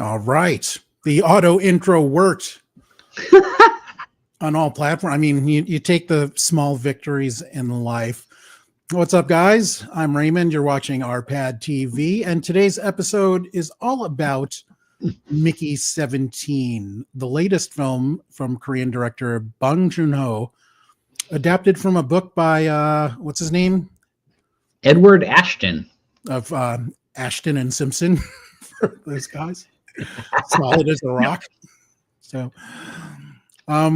All right. The auto intro worked on all platforms. I mean, you take the small victories in life. What's up, guys? I'm Raymond. You're watching RPadTV, and today's episode is all about Mickey 17, the latest film from Korean director Bong Joon-ho, adapted from a book by, what's his name? Edward Ashton. Of Ashton and Simpson, for those guys. Solid as a rock. So we're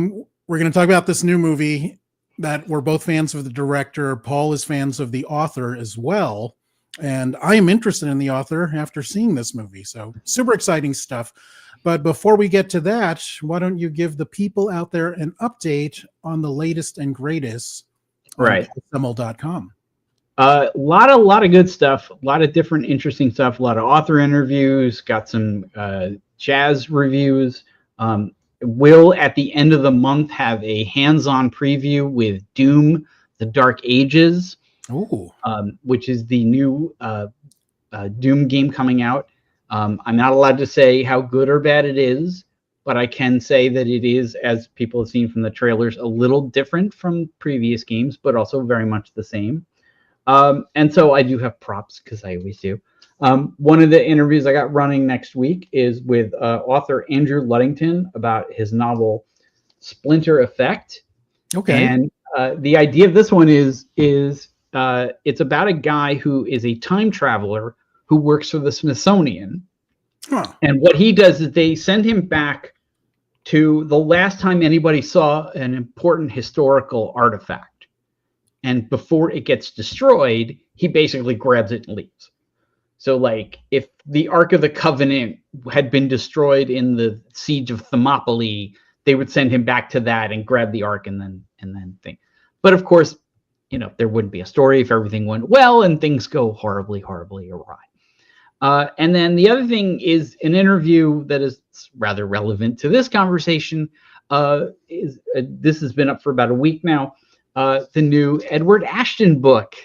going to talk about this new movie that we're both fans of the director. Paul is fans of the author as well. And I am interested in the author after seeing this movie. So super exciting stuff. But before we get to that, why don't you give the people out there an update on the latest and greatest on Semel.com. A lot of good stuff, a lot of different interesting stuff, a lot of author interviews, got some jazz reviews. Will at the end of the month have a hands-on preview with Doom, The Dark Ages, which is the new Doom game coming out. I'm not allowed to say how good or bad it is, but I can say that it is, as people have seen from the trailers, a little different from previous games, but also very much the same. And so I do have props because I always do. One of the interviews I got running next week is with author Andrew Luddington about his novel Splinter Effect. Okay. And the idea of this one is it's about a guy who is a time traveler who works for the Smithsonian. Huh. And what he does is they send him back to the last time anybody saw an important historical artifact. And before it gets destroyed, he basically grabs it and leaves. So, like, if the Ark of the Covenant had been destroyed in the siege of Thermopylae, they would send him back to that and grab the Ark and then think. But of course, there wouldn't be a story if everything went well and things go horribly, horribly awry. And then the other thing is an interview that is rather relevant to this conversation. This has been up for about a week now. The new Edward Ashton book,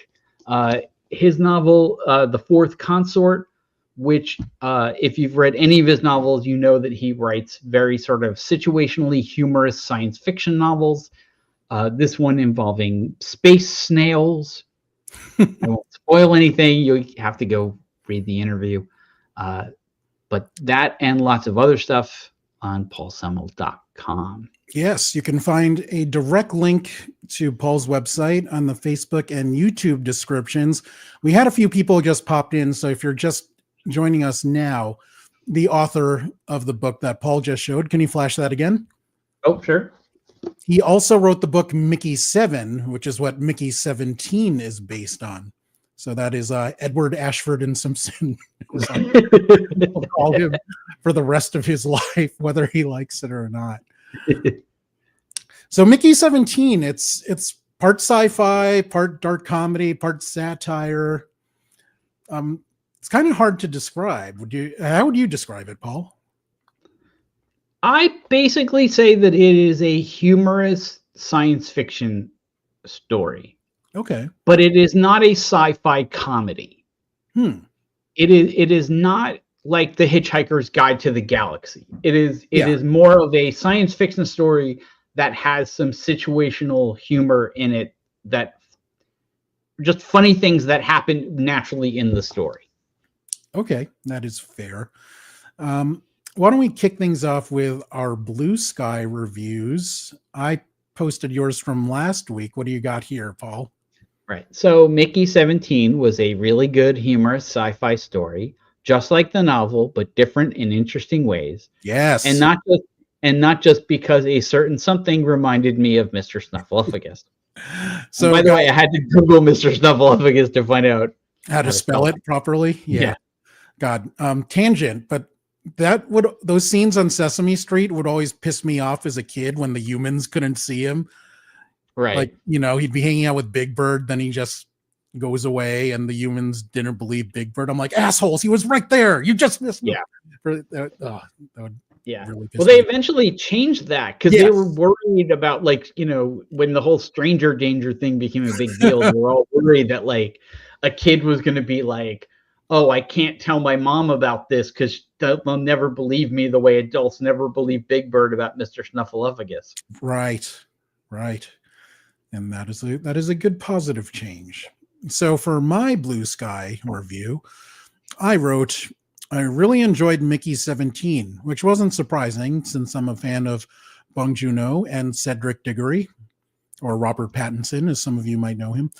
his novel, The Fourth Consort, which if you've read any of his novels, you know that he writes very sort of situationally humorous science fiction novels. This one involving space snails. I won't spoil anything. You have to go read the interview. But that and lots of other stuff on paulsemel.com. Yes, you can find a direct link to Paul's website on the Facebook and YouTube descriptions. We had a few people just popped in, so if you're just joining us now, the author of the book that Paul just showed, can you flash that again? Oh, sure. He also wrote the book Mickey 7, which is what Mickey 17 is based on. So that is Edward Ashford and Simpson. We'll call him for the rest of his life, whether he likes it or not. So Mickey 17, it's part sci-fi, part dark comedy, part satire. It's kind of hard to describe. How would you describe it, Paul? I basically say that it is a humorous science fiction story. Okay. But it is not a sci-fi comedy. It is not like The Hitchhiker's Guide to the Galaxy. It is more of a science fiction story that has some situational humor in it, that just funny things that happen naturally in the story. Okay, that is fair. Why don't we kick things off with our Blue Sky reviews? I posted yours from last week. What do you got here, Paul? Right. So Mickey 17 was a really good humorous sci-fi story, just like the novel, but different in interesting ways. Yes. And not just because a certain something reminded me of Mr. Snuffleupagus. So by the way, I had to Google Mr. Snuffleupagus to find out how to spell it properly. Yeah. God, tangent, but those scenes on Sesame Street would always piss me off as a kid when the humans couldn't see him. Right. Like, he'd be hanging out with Big Bird, then he just goes away and the humans didn't believe Big Bird. I'm like, assholes, he was right there. You just missed him. Yeah. Yeah. Really well, they eventually changed that because they were worried about, like, when the whole stranger danger thing became a big deal, they were all worried that, like, a kid was going to be like, oh, I can't tell my mom about this because they'll never believe me the way adults never believe Big Bird about Mr. Snuffleupagus. Right. And that is a good positive change. So for my Blue Sky review, I really enjoyed Mickey 17, which wasn't surprising since I'm a fan of Bong Joon-ho and Cedric Diggory, or Robert Pattinson, as some of you might know him.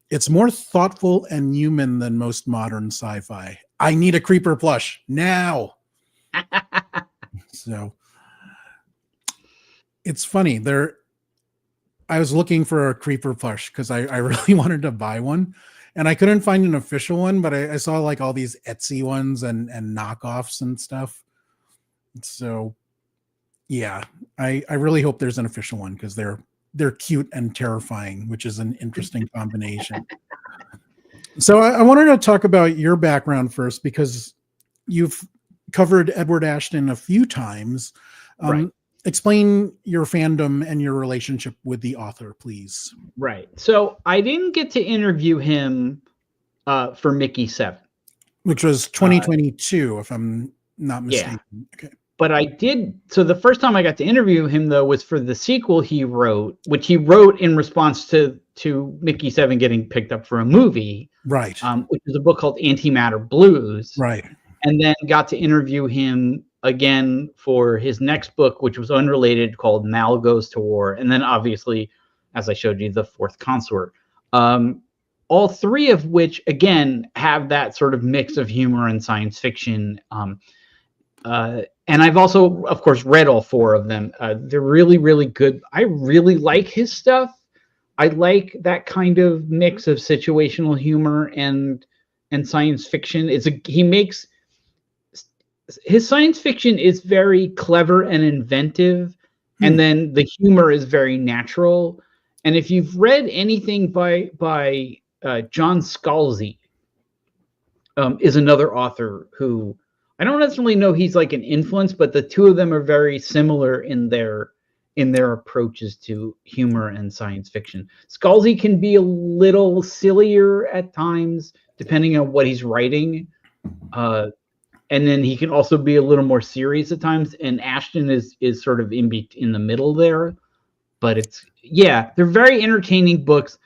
It's more thoughtful and human than most modern sci-fi. I need a creeper plush now. So it's funny. I was looking for a creeper plush because I really wanted to buy one. And I couldn't find an official one, but I saw like all these Etsy ones and knockoffs and stuff. So yeah, I really hope there's an official one because they're cute and terrifying, which is an interesting combination. So I wanted to talk about your background first because you've covered Edward Ashton a few times. Right. Explain your fandom and your relationship with the author, please. Right. So I didn't get to interview him for Mickey 7. Which was 2022, if I'm not mistaken. Yeah. Okay. But I did. So the first time I got to interview him, though, was for the sequel he wrote, which he wrote in response to Mickey 7 getting picked up for a movie. Right. Which is a book called Antimatter Blues. Right. And then got to interview him again for his next book, which was unrelated, called Mal Goes to War. And then obviously, as I showed you, The Fourth Consort. All three of which, again, have that sort of mix of humor and science fiction. And I've also, of course, read all four of them. They're really, really good. I really like his stuff. I like that kind of mix of situational humor and science fiction. His science fiction is very clever and inventive, and then the humor is very natural. And if you've read anything by John Scalzi, is another author who I don't necessarily know he's like an influence, but the two of them are very similar in their approaches to humor and science fiction. Scalzi can be a little sillier at times, depending on what he's writing. And then he can also be a little more serious at times. And Ashton is sort of in the middle there. But they're very entertaining books.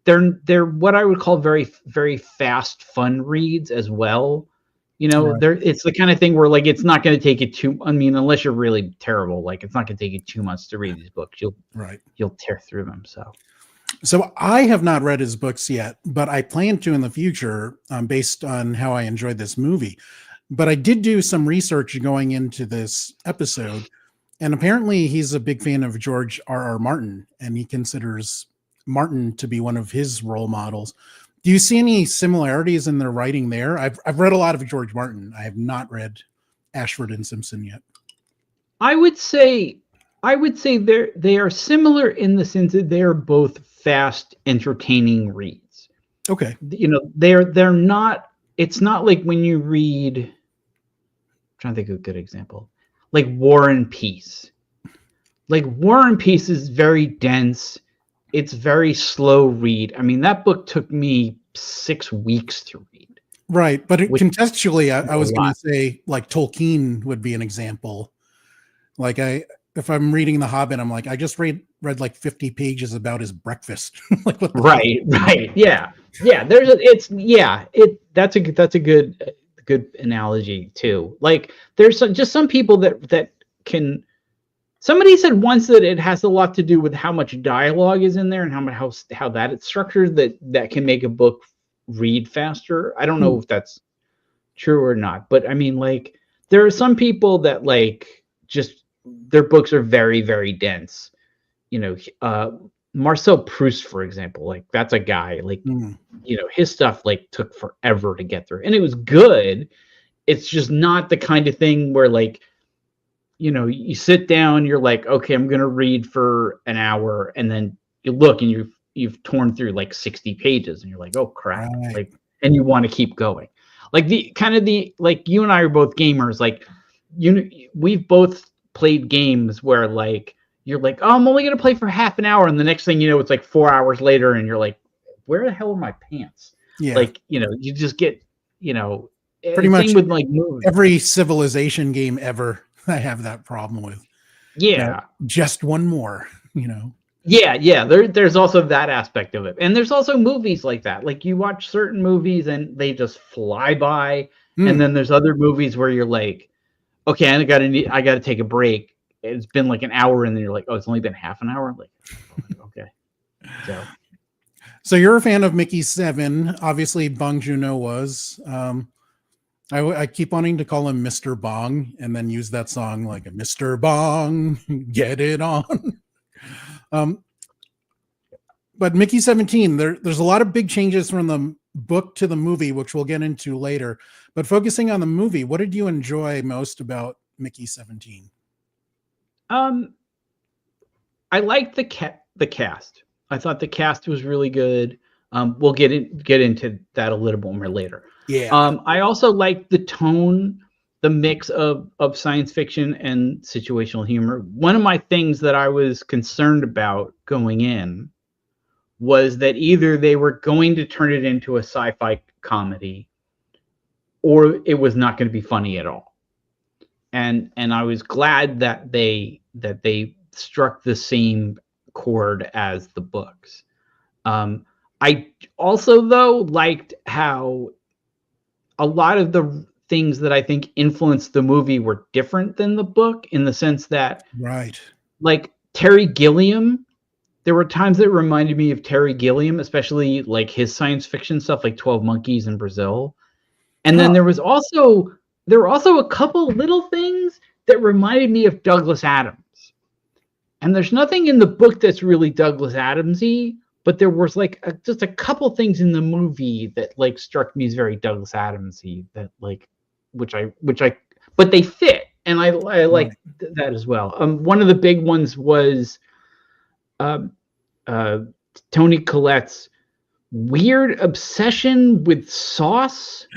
They're what I would call very, very fast, fun reads as well. You know, right. It's the kind of thing where like it's not going to take you unless you're really terrible, like it's not going to take you 2 months to read these books. You'll tear through them. So I have not read his books yet, but I plan to in the future, based on how I enjoyed this movie. But I did do some research going into this episode, and apparently he's a big fan of George R.R. Martin, and he considers Martin to be one of his role models. Do you see any similarities in their writing there? I've read a lot of George Martin. I have not read Ashford and Simpson yet. I would say they are similar in the sense that they are both fast, entertaining reads. Okay. You know, they're not. It's not like when you read. I'm trying to think of a good example, like War and Peace. Like War and Peace is very dense. It's very slow read. I mean, that book took me 6 weeks to read. Right, but contextually, I was going to say like Tolkien would be an example. Like if I'm reading The Hobbit, I'm like, I just read like 50 pages about his breakfast. Like right, yeah. That's a good analogy too. Like there's just some people that can. Somebody said once that it has a lot to do with how much dialogue is in there and how that it's structured that can make a book read faster. I don't know if that's true or not, but I mean, like there are some people that like just their books are very, very dense. You know, Marcel Proust, for example, like that's a guy like you know his stuff like took forever to get through, and it was good. It's just not the kind of thing where like. You know, you sit down, you're like, okay, I'm going to read for an hour. And then you look and you've torn through like 60 pages and you're like, oh crap. Right. Like, and you want to keep going. Like like you and I are both gamers. Like we've both played games where like, you're like, oh, I'm only going to play for half an hour. And the next thing you know, it's like 4 hours later and you're like, where the hell are my pants? Yeah. Like, you know, you just get, you know, Pretty much same with like movies. every Civilization game ever, I have that problem with. Yeah. Just one more, you know. Yeah. There's also that aspect of it. And there's also movies like that. Like you watch certain movies and they just fly by. And then there's other movies where you're like, okay, I gotta take a break. It's been like an hour, and then you're like, oh, it's only been half an hour. Like, okay. So you're a fan of Mickey 7. Obviously, Bong Joon-ho was. I keep wanting to call him Mr. Bong and then use that song like a Mr. Bong, get it on. But Mickey 17, there's a lot of big changes from the book to the movie, which we'll get into later. But focusing on the movie, what did you enjoy most about Mickey 17? I liked the cast. I thought the cast was really good. We'll get into that a little bit more later. Yeah. I also liked the tone, the mix of science fiction and situational humor. One of my things that I was concerned about going in was that either they were going to turn it into a sci-fi comedy or it was not going to be funny at all. And I was glad that they struck the same chord as the books. I also, though, liked how a lot of the things that I think influenced the movie were different than the book, in the sense that, right, like Terry Gilliam, there were times that reminded me of Terry Gilliam, especially like his science fiction stuff, like 12 Monkeys in Brazil. And then there were also a couple little things that reminded me of Douglas Adams. And there's nothing in the book that's really Douglas Adams-y, but there was like just a couple things in the movie that like struck me as very Douglas Adams-y, that like, but they fit, and I like that as well. One of the big ones was Toni Collette's weird obsession with sauce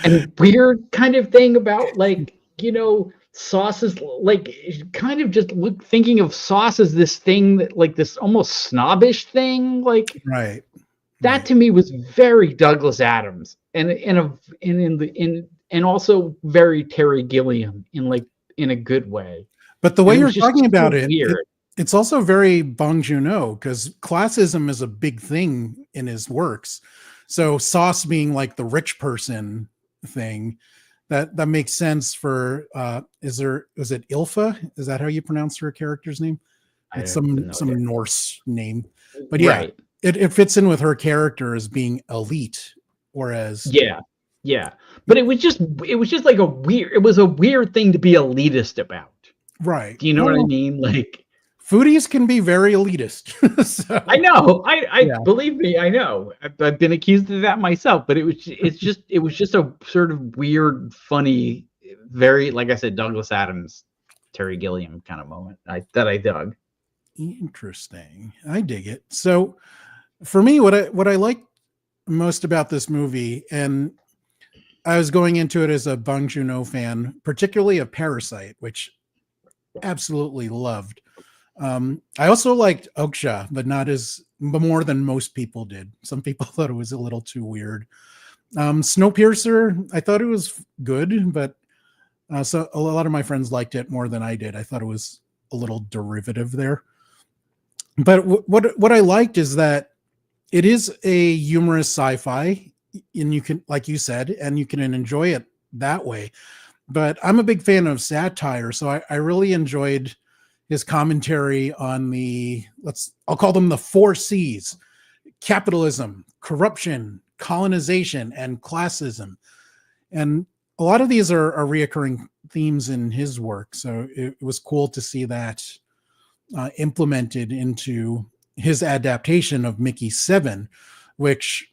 and weird kind of thing about, like, you know, sauce is like kind of just thinking of sauce as this thing that, like, this almost snobbish thing, like, right. That to me was very Douglas Adams, and also very Terry Gilliam in a good way. But the way you're talking about it, it's also very Bong Joon-ho, because classism is a big thing in his works. So sauce being like the rich person thing, that makes sense for was it Ilfa? Is that how you pronounce her character's name? It's some Norse name. But yeah, right. It fits in with her character as being elite, whereas yeah. But it was just like a weird thing to be elitist about. Right. Do you know what I mean? Like, foodies can be very elitist. So, I know. Believe me, I know. I've been accused of that myself, but it was just a sort of weird, funny, very, like I said, Douglas Adams, Terry Gilliam kind of moment that I dug. Interesting. I dig it. So for me, what I like most about this movie, and I was going into it as a Bong Joon-ho fan, particularly of Parasite, which absolutely loved. I also liked Okja, but more than most people did. Some people thought it was a little too weird. Snowpiercer, I thought it was good, but so a lot of my friends liked it more than I did. I thought it was a little derivative there. But what I liked is that it is a humorous sci-fi, and you can, like you said, and you can enjoy it that way. But I'm a big fan of satire, so I really enjoyed his commentary on I'll call them the 4 C's: capitalism, corruption, colonization, and classism. And a lot of these are reoccurring themes in his work. So it was cool to see that implemented into his adaptation of Mickey 7, which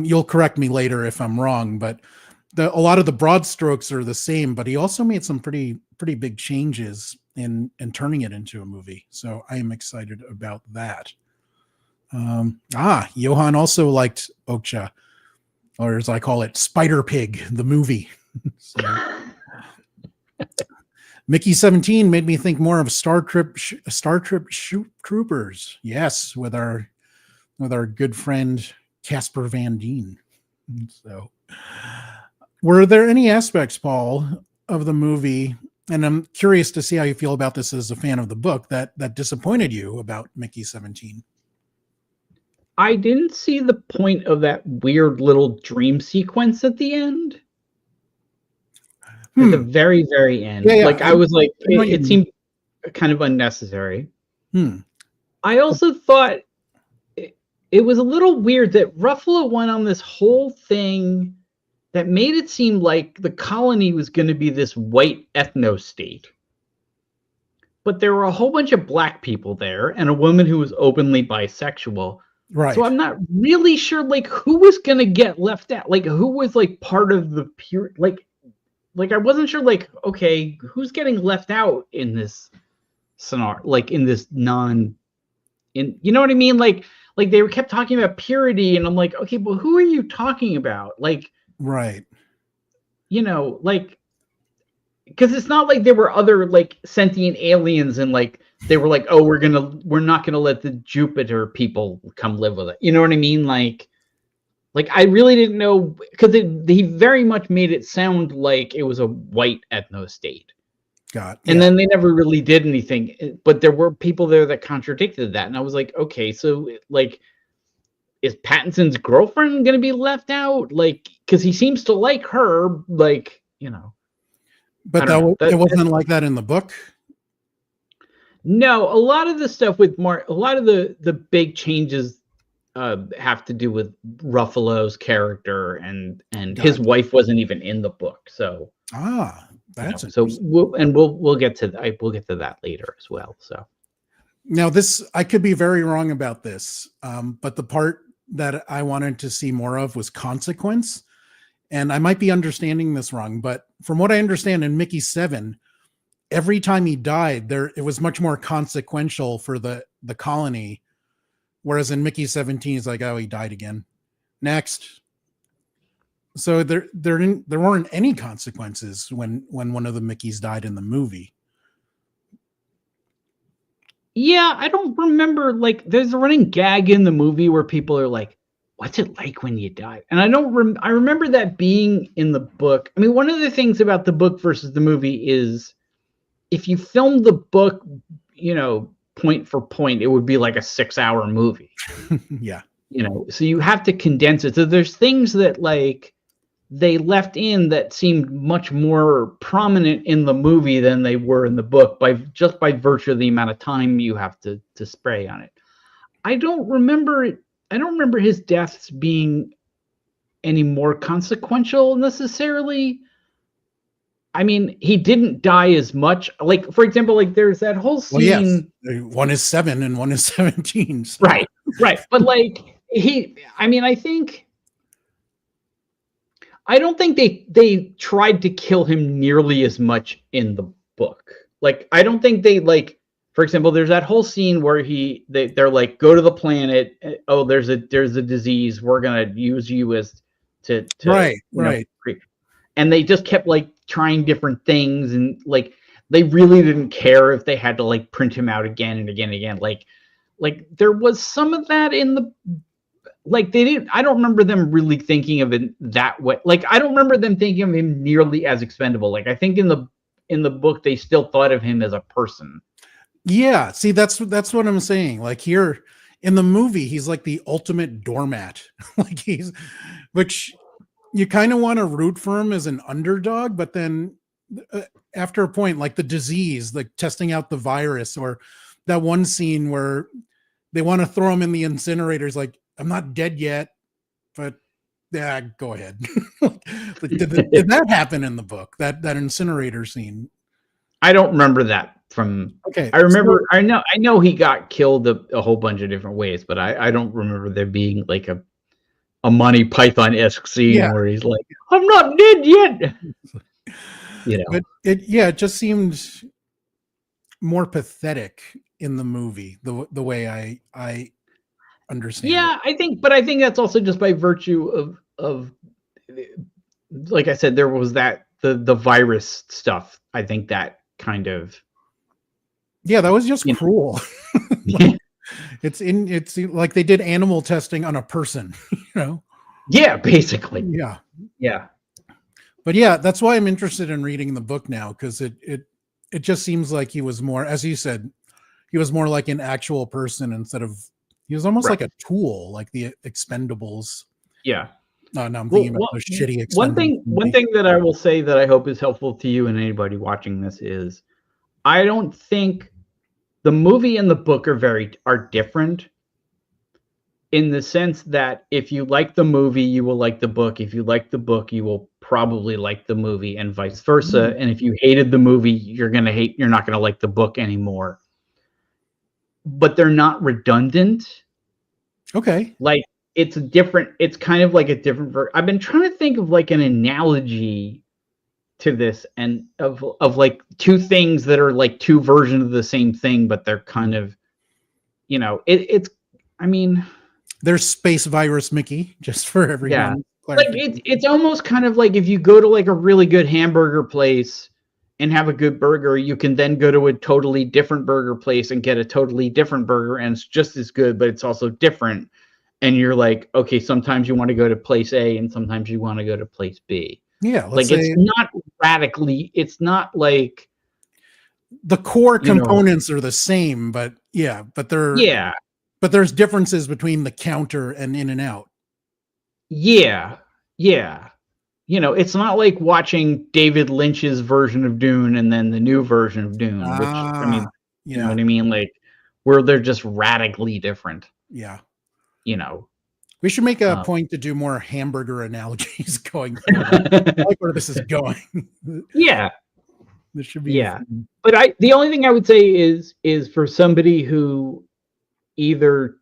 you'll correct me later if I'm wrong, but a lot of the broad strokes are the same, but he also made some pretty big changes in turning it into a movie. So I am excited about that. Johan also liked Okja, or as I call it, Spider Pig, the movie. So, Mickey 17 made me think more of Star Trek Troopers. Yes, with our good friend Casper Van Dien. So, were there any aspects, Paul, of the movie, and I'm curious to see how you feel about this as a fan of the book, that disappointed you about Mickey 17? I didn't see the point of that weird little dream sequence at the end. At the very, very end. Yeah, Like, I was like, I know what you it mean. seemed kind of unnecessary. Hmm. I also thought it was a little weird that Ruffalo went on this whole thing that made it seem like the colony was going to be this white ethno state. But there were a whole bunch of black people there and a woman who was openly bisexual. Right. So I'm not really sure, like, who was going to get left out? Like, who was, like, part of the pure, like I wasn't sure, like, okay, who's getting left out in this scenario, like, in this you know what I mean? Like they kept talking about purity, and I'm like, okay, well, who are you talking about? Like, right. You know, like, because it's not like there were other, like, sentient aliens and, like, they were like, oh, we're not gonna let the Jupiter people come live with it. You know what I mean? Like I really didn't know, because he very much made it sound like it was a white ethno state. And then they never really did anything, but there were people there that contradicted that, and I was like, okay, so, like, is Pattinson's girlfriend going to be left out? Like, because he seems to like her, like, you know. But it wasn't like that in the book. No, a lot of the stuff with Mark, a lot of the big changes have to do with Ruffalo's character, and his wife wasn't even in the book. So that's so we'll get to that later as well. So now I could be very wrong about this, but the part that I wanted to see more of was consequence, and I might be understanding this wrong, but from what I understand in Mickey 7, every time he died, it was much more consequential for the colony. Whereas in Mickey 17, it's like, oh, he died again. Next. So there weren't any consequences when one of the Mickeys died in the movie. Yeah, I don't remember, like, there's a running gag in the movie where people are like, what's it like when you die? And I remember that being in the book. I mean, one of the things about the book versus the movie is if you filmed the book, you know, point for point, it would be like a 6-hour movie. Yeah. You know, so you have to condense it. So there's things that, like, they left in that seemed much more prominent in the movie than they were in the book by virtue of the amount of time you have to spray on it. I don't remember his deaths being any more consequential necessarily. I mean, he didn't die as much. Like, for example, like, there's that whole scene. Well, yes. One is 7 and one is 17. So. Right. But, like, I don't think they tried to kill him nearly as much in the book. Like, I don't think they, like, for example, there's that whole scene where they're like, go to the planet. Oh, there's a disease. We're going to use you as to right. And they just kept, like, trying different things, and, like, they really didn't care if they had to, like, print him out again and again and again. Like there was some of that in the, like, they didn't. I don't remember them really thinking of it that way. Like, I don't remember them thinking of him nearly as expendable. Like, I think in the book they still thought of him as a person. Yeah, see, that's what I'm saying. Like, here in the movie, he's like the ultimate doormat. Like, which you kind of want to root for him as an underdog, but then after a point, like the disease, like testing out the virus, or that one scene where they want to throw him in the incinerators, like, I'm not dead yet, but yeah, go ahead. Did that happen in the book? That incinerator scene? I don't remember that from. Okay, I remember. I know he got killed a whole bunch of different ways, but I don't remember there being, like, a Monty Python-esque scene where he's like, I'm not dead yet. You know, but it just seemed more pathetic in the movie, the way I understand. Yeah, I think that's also just by virtue of like I said, there was that the virus stuff. I think that kind of, that was just cruel. Like, it's like they did animal testing on a person, you know. Yeah, basically. Yeah. Yeah. But yeah, that's why I'm interested in reading the book now, because it just seems like he was more, as you said, he was more like an actual person instead of, he was almost like a tool, like the Expendables. Yeah. No, I'm thinking about those shitty Expendables. One thing that I will say that I hope is helpful to you and anybody watching this is, I don't think the movie and the book are different, in the sense that if you like the movie, you will like the book. If you like the book, you will probably like the movie, and vice versa. And if you hated the movie, you're not gonna like the book anymore. But they're not redundant. Okay. Like, it's kind of like a different I've been trying to think of like an analogy to this, and of like two things that are like two versions of the same thing, but they're kind of, I mean, there's Space Virus Mickey, just for everyone. Yeah. Like it's almost kind of like if you go to like a really good hamburger place and have a good burger, you can then go to a totally different burger place and get a totally different burger, and it's just as good, but it's also different. And you're like, okay, sometimes you want to go to place A and sometimes you want to go to place B. Yeah. Like, it's not radically, it's not like the core components are the same, but but there's differences between the counter and in and out. Yeah. It's not like watching David Lynch's version of Dune and then the new version of Dune, which, I mean, you know what I mean? Like, where they're just radically different. Yeah. We should make a point to do more hamburger analogies going forward. I like where this is going. Yeah. This should be. But the only thing I would say is for somebody who either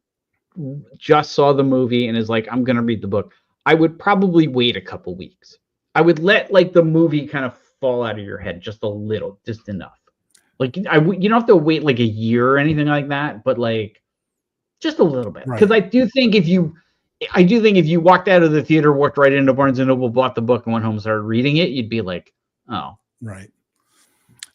just saw the movie and is like, I'm going to read the book, I would probably wait a couple weeks. I would let like the movie kind of fall out of your head just a little, just enough. Like, you don't have to wait like a year or anything like that, but like just a little bit. Because I do think if you walked out of the theater, walked right into Barnes and Noble, bought the book, and went home and started reading it, you'd be like, oh. Right.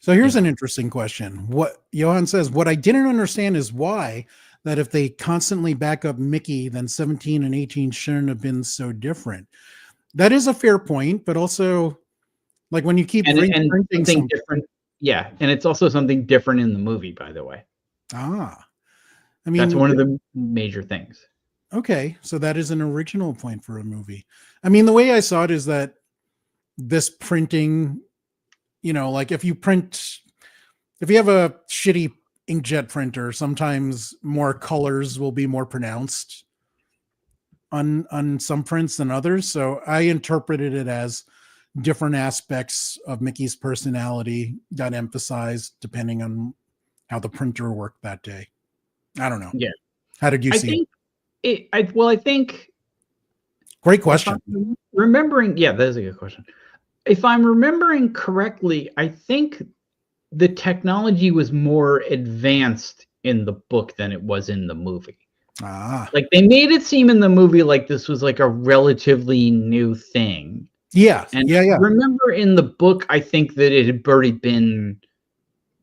So here's an interesting question. What Johan says, what I didn't understand is why that if they constantly back up Mickey, then 17 and 18 shouldn't have been so different. That is a fair point, but also like when you keep reprinting something different. Yeah. And it's also something different in the movie, by the way. I mean, that's one of the major things. Okay. So that is an original point for a movie. I mean, the way I saw it is that this printing, like if you have a shitty inkjet printer, sometimes more colors will be more pronounced on some prints than others. So I interpreted it as different aspects of Mickey's personality got emphasized depending on how the printer worked that day. I don't know. Yeah. How did you see it? I think. Great question. Remembering, that is a good question. If I'm remembering correctly, I think the technology was more advanced in the book than it was in the movie. Like, they made it seem in the movie like this was like a relatively new thing. Yeah. And remember in the book, I think that it had already been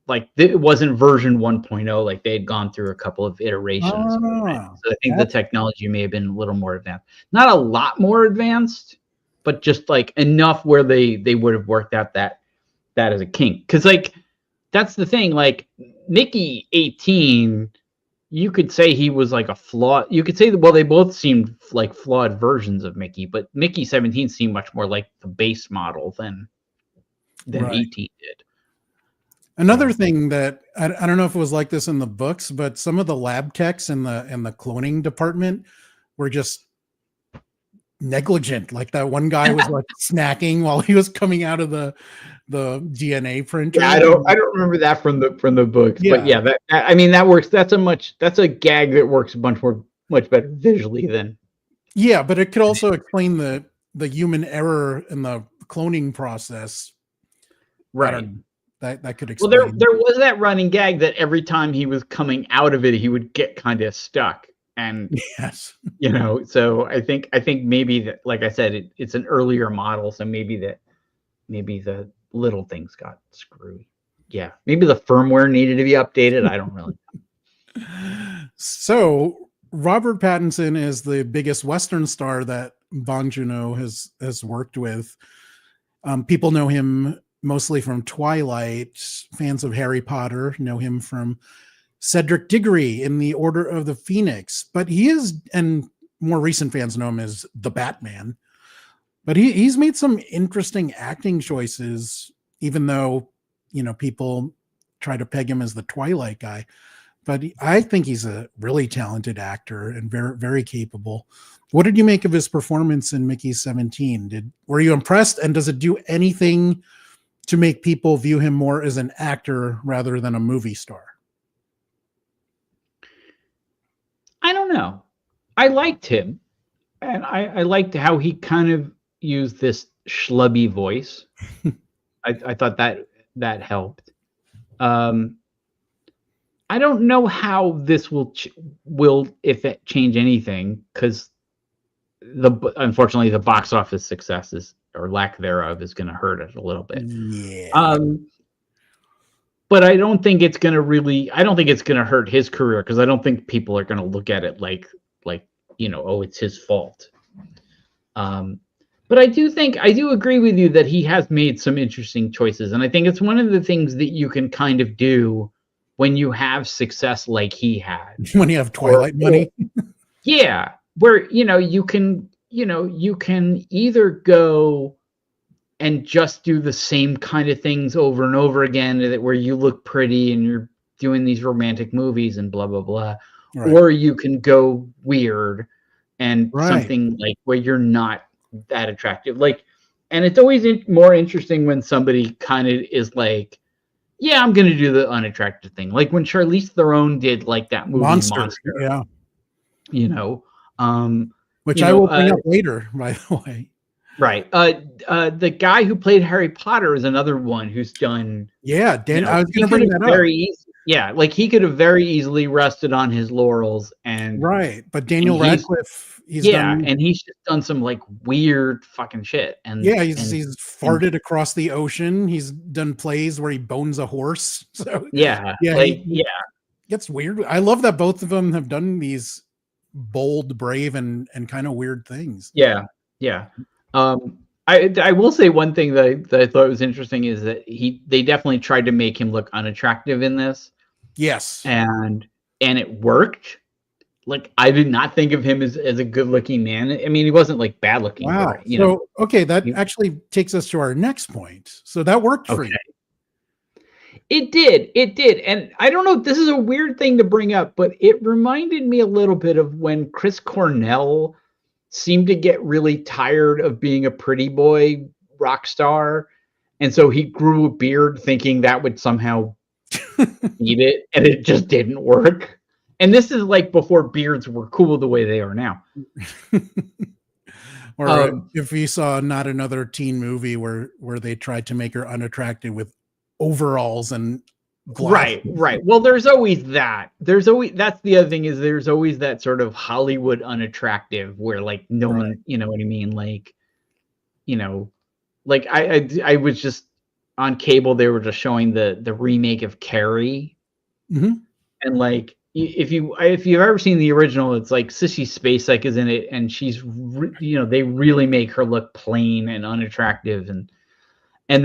like, it wasn't version 1.0, like they had gone through a couple of iterations. So I think the technology may have been a little more advanced. Not a lot more advanced, but just like enough where they would have worked out that as a kink. Because like, that's the thing, like Mickey 18, you could say he was like a flawed, you could say that, well, they both seemed like flawed versions of Mickey, but Mickey 17 seemed much more like the base model than 18 did. Another thing that I don't know if it was like this in the books, but some of the lab techs in the cloning department were just negligent. Like that one guy was like snacking while he was coming out of the DNA printer. Yeah, I don't remember that from the books, but that works. That's a gag that works much better visually than. Yeah, but it could also explain the human error in the cloning process. Right. That could explain. Well, there was that running gag that every time he was coming out of it, he would get kind of stuck. And yes, so I think maybe that, like I said, it's an earlier model, so maybe the little things got screwed. Yeah, maybe the firmware needed to be updated. I don't really know. So Robert Pattinson is the biggest Western star that Bong Joon-ho has worked with. People know him mostly from Twilight. Fans of Harry Potter know him from Cedric Diggory in The Order of the Phoenix. But he is, and more recent fans know him as the Batman. But he's made some interesting acting choices, even though, people try to peg him as the Twilight guy. But I think he's a really talented actor and very, very capable. What did you make of his performance in Mickey 17? Were you impressed? And does it do anything to make people view him more as an actor rather than a movie star? I don't know. I liked him, and I liked how he kind of used this schlubby voice. I thought that helped. I don't know how this will if it change anything, because unfortunately the box office successes or lack thereof is going to hurt it a little bit. Yeah. But I don't think it's going to I don't think it's going to hurt his career, because I don't think people are going to look at it like oh, it's his fault. But I do agree with you that he has made some interesting choices, and I think it's one of the things that you can kind of do when you have success like he had. When you have Twilight money. Yeah, where you can either go and just do the same kind of things over and over again, where you look pretty and you're doing these romantic movies and blah blah blah, right. Or you can go weird and something like where you're not that attractive. And it's always more interesting when somebody kind of is like, yeah, I'm going to do the unattractive thing. Like when Charlize Theron did that movie Monster. Yeah. Which I will bring up later, by the way. Right. The guy who played Harry Potter is another one who's done. Yeah. I was going to bring that up. He could have very easily rested on his laurels right. But Daniel Radcliffe, and he's just done some weird fucking shit. And he's farted across the ocean. He's done plays where he bones a horse. So gets weird. I love that both of them have done these bold, brave, and kind of weird things. Yeah. I will say one thing that I thought was interesting is that they definitely tried to make him look unattractive in this. Yes. And it worked. I did not think of him as a good looking man. I mean, he wasn't bad looking. Wow. That actually takes us to our next point. So that worked for you. It did. And I don't know, this is a weird thing to bring up, but it reminded me a little bit of when Chris Cornell seemed to get really tired of being a pretty boy rock star. And so he grew a beard thinking that would somehow beat it. And it just didn't work. And this is before beards were cool the way they are now. Or if you saw Not Another Teen Movie where they tried to make her unattractive with overalls and glasses. Right. Well, there's always that. That's the other thing, is there's always that sort of Hollywood unattractive where no one, you know what I mean? I was just on cable, they were just showing the remake of Carrie. Mm-hmm. And if you've ever seen the original, it's Sissy Spacek is in it, and she's they really make her look plain and unattractive, and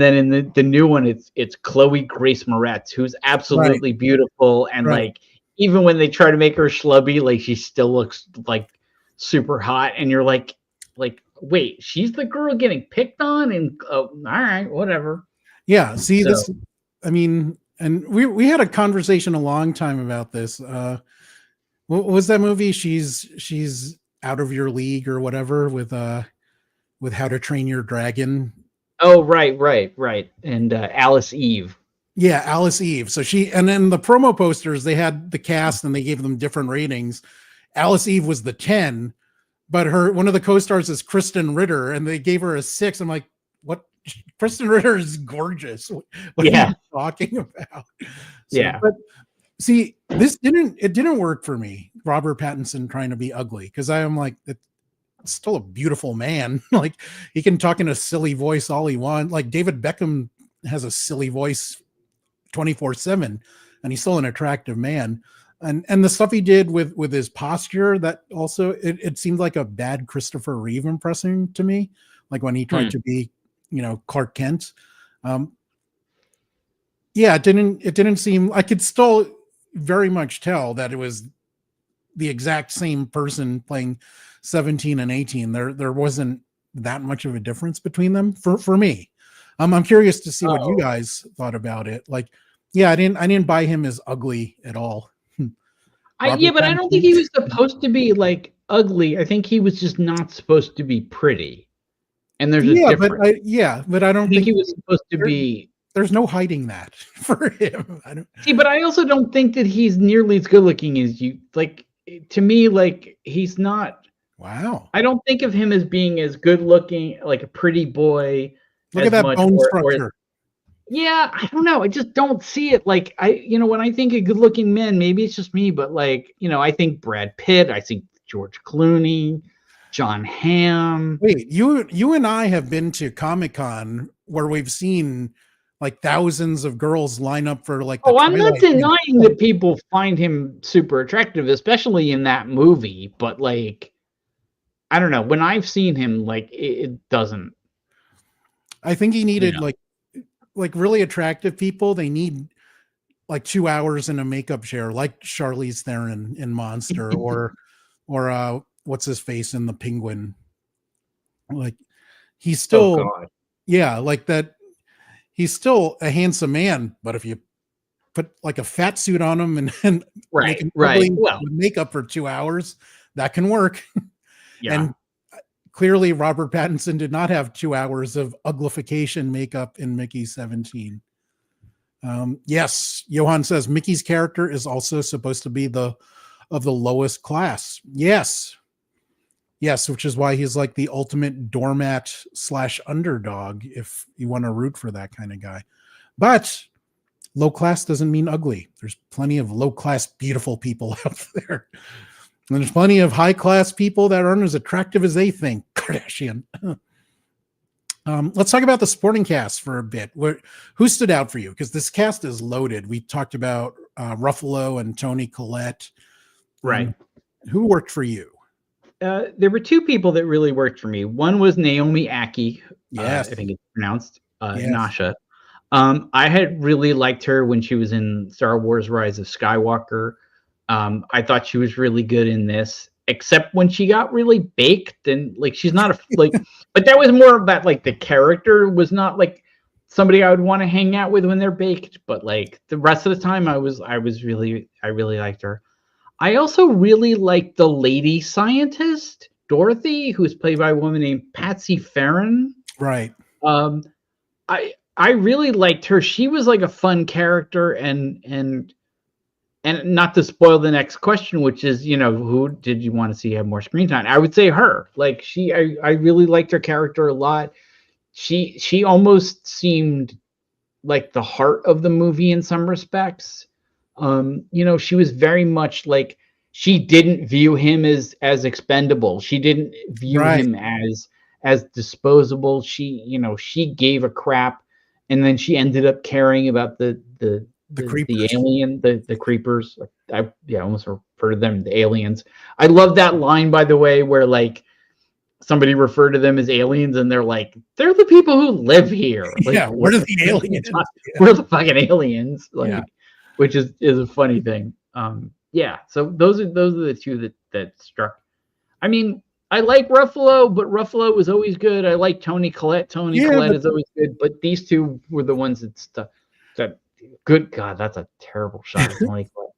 then in the new one, it's Chloe Grace Moretz, who's absolutely beautiful, and even when they try to make her schlubby, she still looks super hot, and you're like wait, she's the girl getting picked on, and all right, whatever. Yeah, see, this, I mean, and we had a conversation a long time about this. What was that movie? She's Out of Your League or whatever with How to Train Your Dragon. Oh, right. And Alice Eve. Yeah, Alice Eve. So and then the promo posters, they had the cast and they gave them different ratings. Alice Eve was the 10, but one of the co-stars is Kristen Ritter, and they gave her a 6. I'm like, what? Kristen Ritter is gorgeous. What are you talking about? But see, it didn't work for me. Robert Pattinson trying to be ugly, because I am like, it's still a beautiful man. He can talk in a silly voice all he wants. David Beckham has a silly voice 24/7, and he's still an attractive man. and the stuff he did with his posture, that also it seemed like a bad Christopher Reeve impression to me, like when he tried to be, Clark Kent. Yeah, it didn't seem, I could still very much tell that it was the exact same person playing 17 and 18. There wasn't that much of a difference between them for me. I'm curious to see what you guys thought about it. Like, yeah, I didn't buy him as ugly at all. Yeah, but I don't think he was supposed to be like ugly. I think he was just not supposed to be pretty. And there's a difference. But I don't think he was supposed to be. There's no hiding that for him. I don't see, but I also don't think that he's nearly as good looking as you. Like, to me, like, he's not. Wow. I don't think of him as being as good looking, like a pretty boy. Look at that bone structure. Yeah, I don't know. I just don't see it. Like, when I think of good looking men, maybe it's just me, but like, I think Brad Pitt, I think George Clooney, John Hamm. Wait, you and I have been to Comic-Con where we've seen like thousands of girls line up for like. I'm not denying that people find him super attractive, especially in that movie. But like, I don't know. When I've seen him, like, it doesn't. I think he needed like really attractive people. They need like 2 hours in a makeup chair, like Charlize Theron in Monster, or what's his face in The Penguin. Like, he's still, like that. He's still a handsome man, but if you put like a fat suit on him and make him with makeup for 2 hours, that can work. Yeah. And clearly Robert Pattinson did not have 2 hours of uglification makeup in Mickey 17. Yes, Johan says Mickey's character is also supposed to be of the lowest class. Yes, which is why he's like the ultimate doormat / underdog if you want to root for that kind of guy. But low class doesn't mean ugly. There's plenty of low class, beautiful people out there. And there's plenty of high class people that aren't as attractive as they think. Kardashian. Let's talk about the supporting cast for a bit. Who stood out for you? Because this cast is loaded. We talked about Ruffalo and Toni Collette. Right. Who worked for you? There were two people that really worked for me. One was Naomi Ackie. Yes. I think it's pronounced Nasha. I had really liked her when she was in Star Wars Rise of Skywalker. I thought she was really good in this, except when she got really baked and like she's not but that was more of that, like the character was not like somebody I would want to hang out with when they're baked, but like the rest of the time I really liked her. I also really liked the lady scientist, Dorothy, who's played by a woman named Patsy Farron. Right. I really liked her. She was like a fun character, and not to spoil the next question, which is, who did you want to see have more screen time? I would say her. Like I really liked her character a lot. She almost seemed like the heart of the movie in some respects. She was very much like, she didn't view him as expendable. She didn't view him as disposable. She gave a crap, and then she ended up caring about the alien, the creepers. I almost refer to them the aliens. I love that line, by the way, where like somebody referred to them as aliens, and they're like, they're the people who live here. Like, where are the aliens? We're the fucking aliens. Like, which is a funny thing. So those are the two that struck. I mean, I like Ruffalo, but Ruffalo was always good. I like Toni Collette. Collette is always good, but these two were the ones that good God, that's a terrible shot.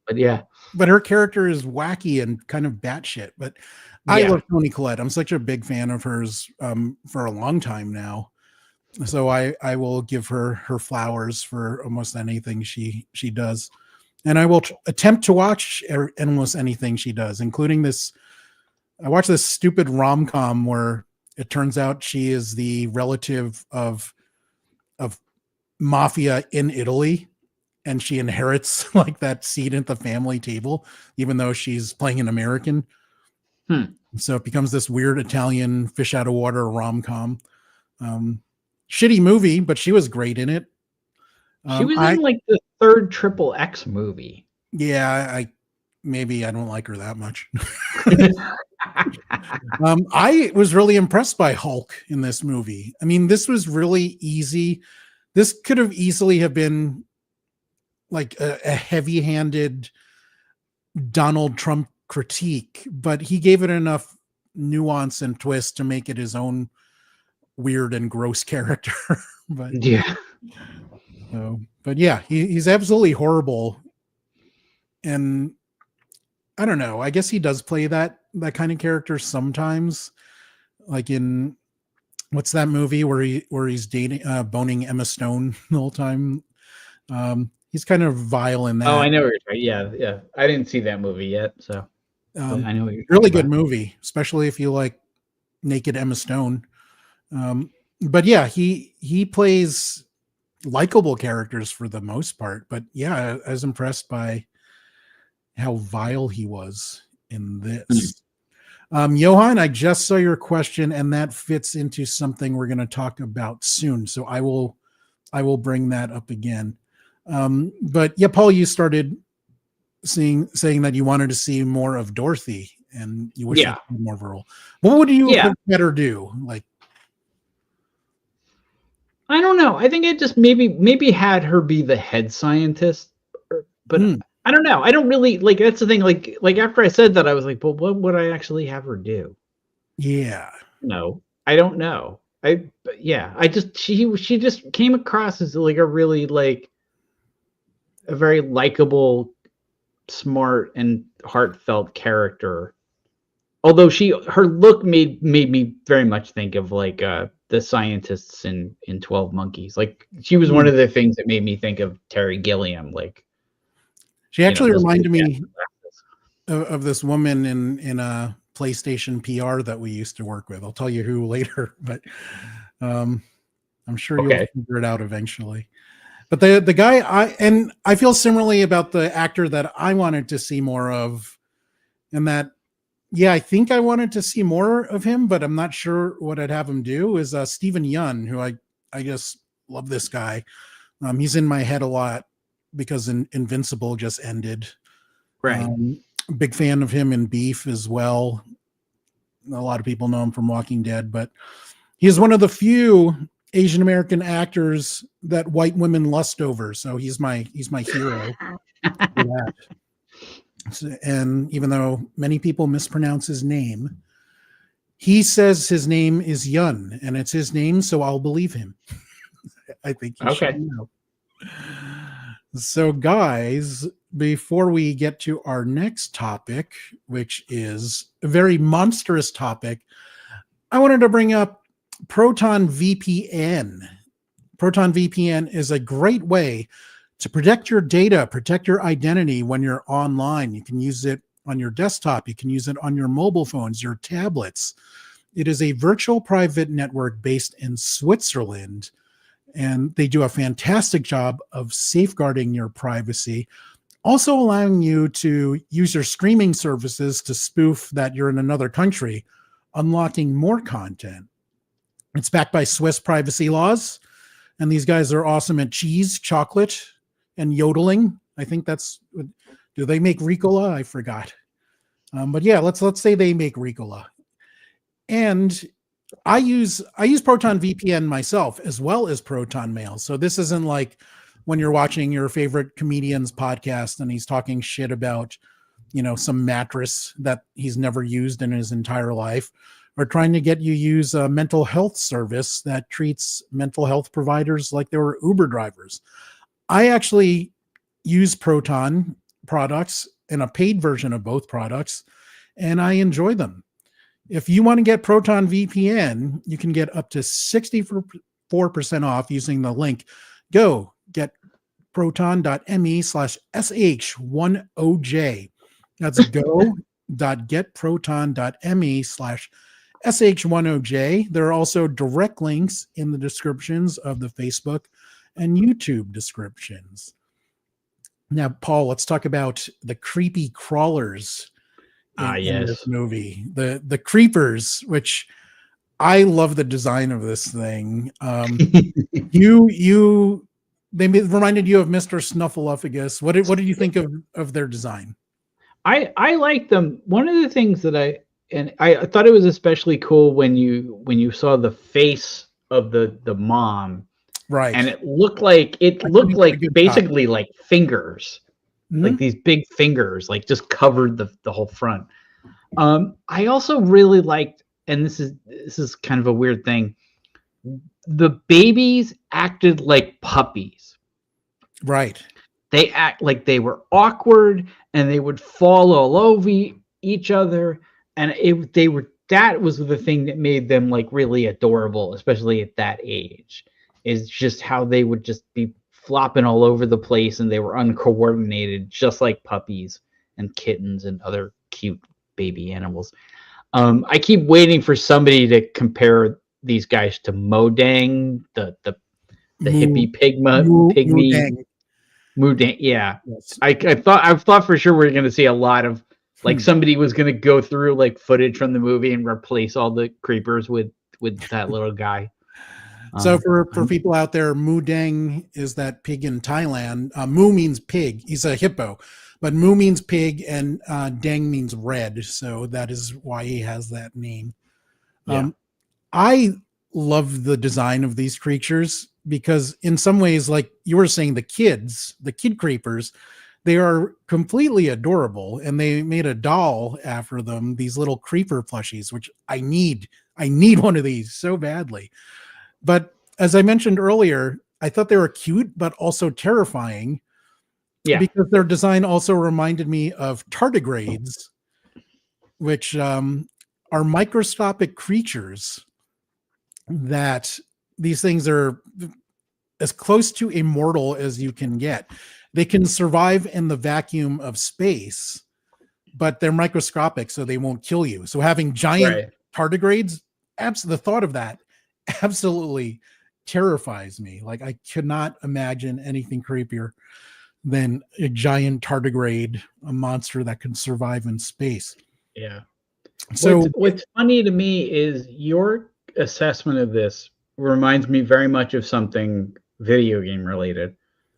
But yeah. But her character is wacky and kind of batshit. But I love Toni Collette. I'm such a big fan of hers for a long time now. So I will give her flowers for almost anything she does. And I will attempt to watch almost anything she does, including this. I watched this stupid rom-com where it turns out she is the relative of mafia in Italy, and she inherits like that seat at the family table, even though she's playing an American. So it becomes this weird Italian fish out of water rom-com. Shitty movie, but she was great in it. She was in like the third XXX movie. Yeah, maybe I don't like her that much. I was really impressed by Hulk in this movie. I mean, this was really easy. This could have easily have been like a heavy-handed Donald Trump critique, but he gave it enough nuance and twist to make it his own weird and gross character. But yeah. But yeah, he's absolutely horrible. And I don't know. I guess he does play that kind of character sometimes, like in what's that movie where he's dating boning Emma Stone the whole time. He's kind of vile in that. Oh, I know what you're talking. Yeah. I didn't see that movie yet, so I know what you're really good movie, especially if you like naked Emma Stone. But yeah, he plays likable characters for the most part. But yeah, I was impressed by how vile he was in this. Johan, I just saw your question, and that fits into something we're going to talk about soon. So I will bring that up again. But yeah, Paul, you started saying that you wanted to see more of Dorothy, and you wish you had more of a role. What would you better do? Like, I don't know. I think it just maybe had her be the head scientist, but I don't know. I don't really like. That's the thing. Like after I said that, I was like, well, what would I actually have her do? Yeah. No, I don't know. I just she just came across as like a really like a very likable, smart, and heartfelt character. Although her look made me very much think of like the scientists in 12 Monkeys. Like she was one of the things that made me think of Terry Gilliam. Like she actually reminded me of this woman in a PlayStation PR that we used to work with. I'll tell you who later, but I'm sure you'll figure it out eventually. But the guy I feel similarly about the actor that I wanted to see more of, and that I think I wanted to see more of him, but I'm not sure what I'd have him do, is Steven Yeun, who I just love this guy. He's in my head a lot because Invincible just ended. Right. Big fan of him in Beef as well. A lot of people know him from Walking Dead, but he's one of the few Asian American actors that white women lust over. So he's my hero for that. And even though many people mispronounce his name, he says his name is Yeun, and it's his name, so I'll believe him. I think you should know. So, guys, before we get to our next topic, which is a very monstrous topic, I wanted to bring up Proton VPN. Proton VPN is a great way to protect your data, protect your identity when you're online. You can use it on your desktop. You can use it on your mobile phones, your tablets. It is a virtual private network based in Switzerland, and they do a fantastic job of safeguarding your privacy, also allowing you to use your streaming services to spoof that you're in another country, unlocking more content. It's backed by Swiss privacy laws, and these guys are awesome at cheese, chocolate, and yodeling. I think that's, do they make Ricola? I forgot. But yeah, let's say they make Ricola. And I use Proton VPN myself as well as Proton Mail. So this isn't like when you're watching your favorite comedian's podcast and he's talking shit about, some mattress that he's never used in his entire life, or trying to get you use a mental health service that treats mental health providers like they were Uber drivers. I actually use Proton products in a paid version of both products, and I enjoy them. If you want to get Proton VPN, you can get up to 64% off using the link. Go get proton.me/sh10j. That's go.getproton.me/sh10j. There are also direct links in the descriptions of the Facebook and YouTube descriptions. Now, Paul, let's talk about the creepy crawlers in this movie. The creepers, which I love the design of this thing. They reminded you of Mr. Snuffleupagus. What did you think of their design? I like them. One of the things that I thought it was especially cool when you saw the face of the mom, Right. and it I couldn't looked get a like good shot. basically like fingers, like Mhm. these big fingers, like just covered the whole front. I also really liked, and this is kind of a weird thing. The babies acted like puppies. Right. They act like they were awkward and they would fall all over each other. And that was the thing that made them like really adorable, especially at that age, is just how they would just be flopping all over the place and they were uncoordinated, just like puppies and kittens and other cute baby animals. I keep waiting for somebody to compare these guys to Modang, the Moo, hippie moo pygmy dang. Mudang, yeah. Yes. I thought for sure we were gonna see a lot of like Hmm. somebody was gonna go through like footage from the movie and replace all the creepers with that little guy. So Um, for people out there, moo dang is that pig in Thailand. Moo means pig. He's a hippo, but moo means pig, and dang means red. So that is why he has that name. yeah, Um, I love the design of these creatures because in some ways, like you were saying, the kid creepers, they are completely adorable, and they made a doll after them, these little creeper plushies, which I need one of these so badly. But as I mentioned earlier, I thought they were cute but also terrifying yeah, because their design also reminded me of tardigrades, which are microscopic creatures that these things are as close to immortal as you can get. They can survive in the vacuum of space, but they're microscopic, so they won't kill you. So having giant right. tardigrades, the thought of that absolutely terrifies me. Like I could not imagine anything creepier than a giant tardigrade, a monster that can survive in space. Yeah. What's So, what's funny to me is your assessment of this reminds me very much of something video game related,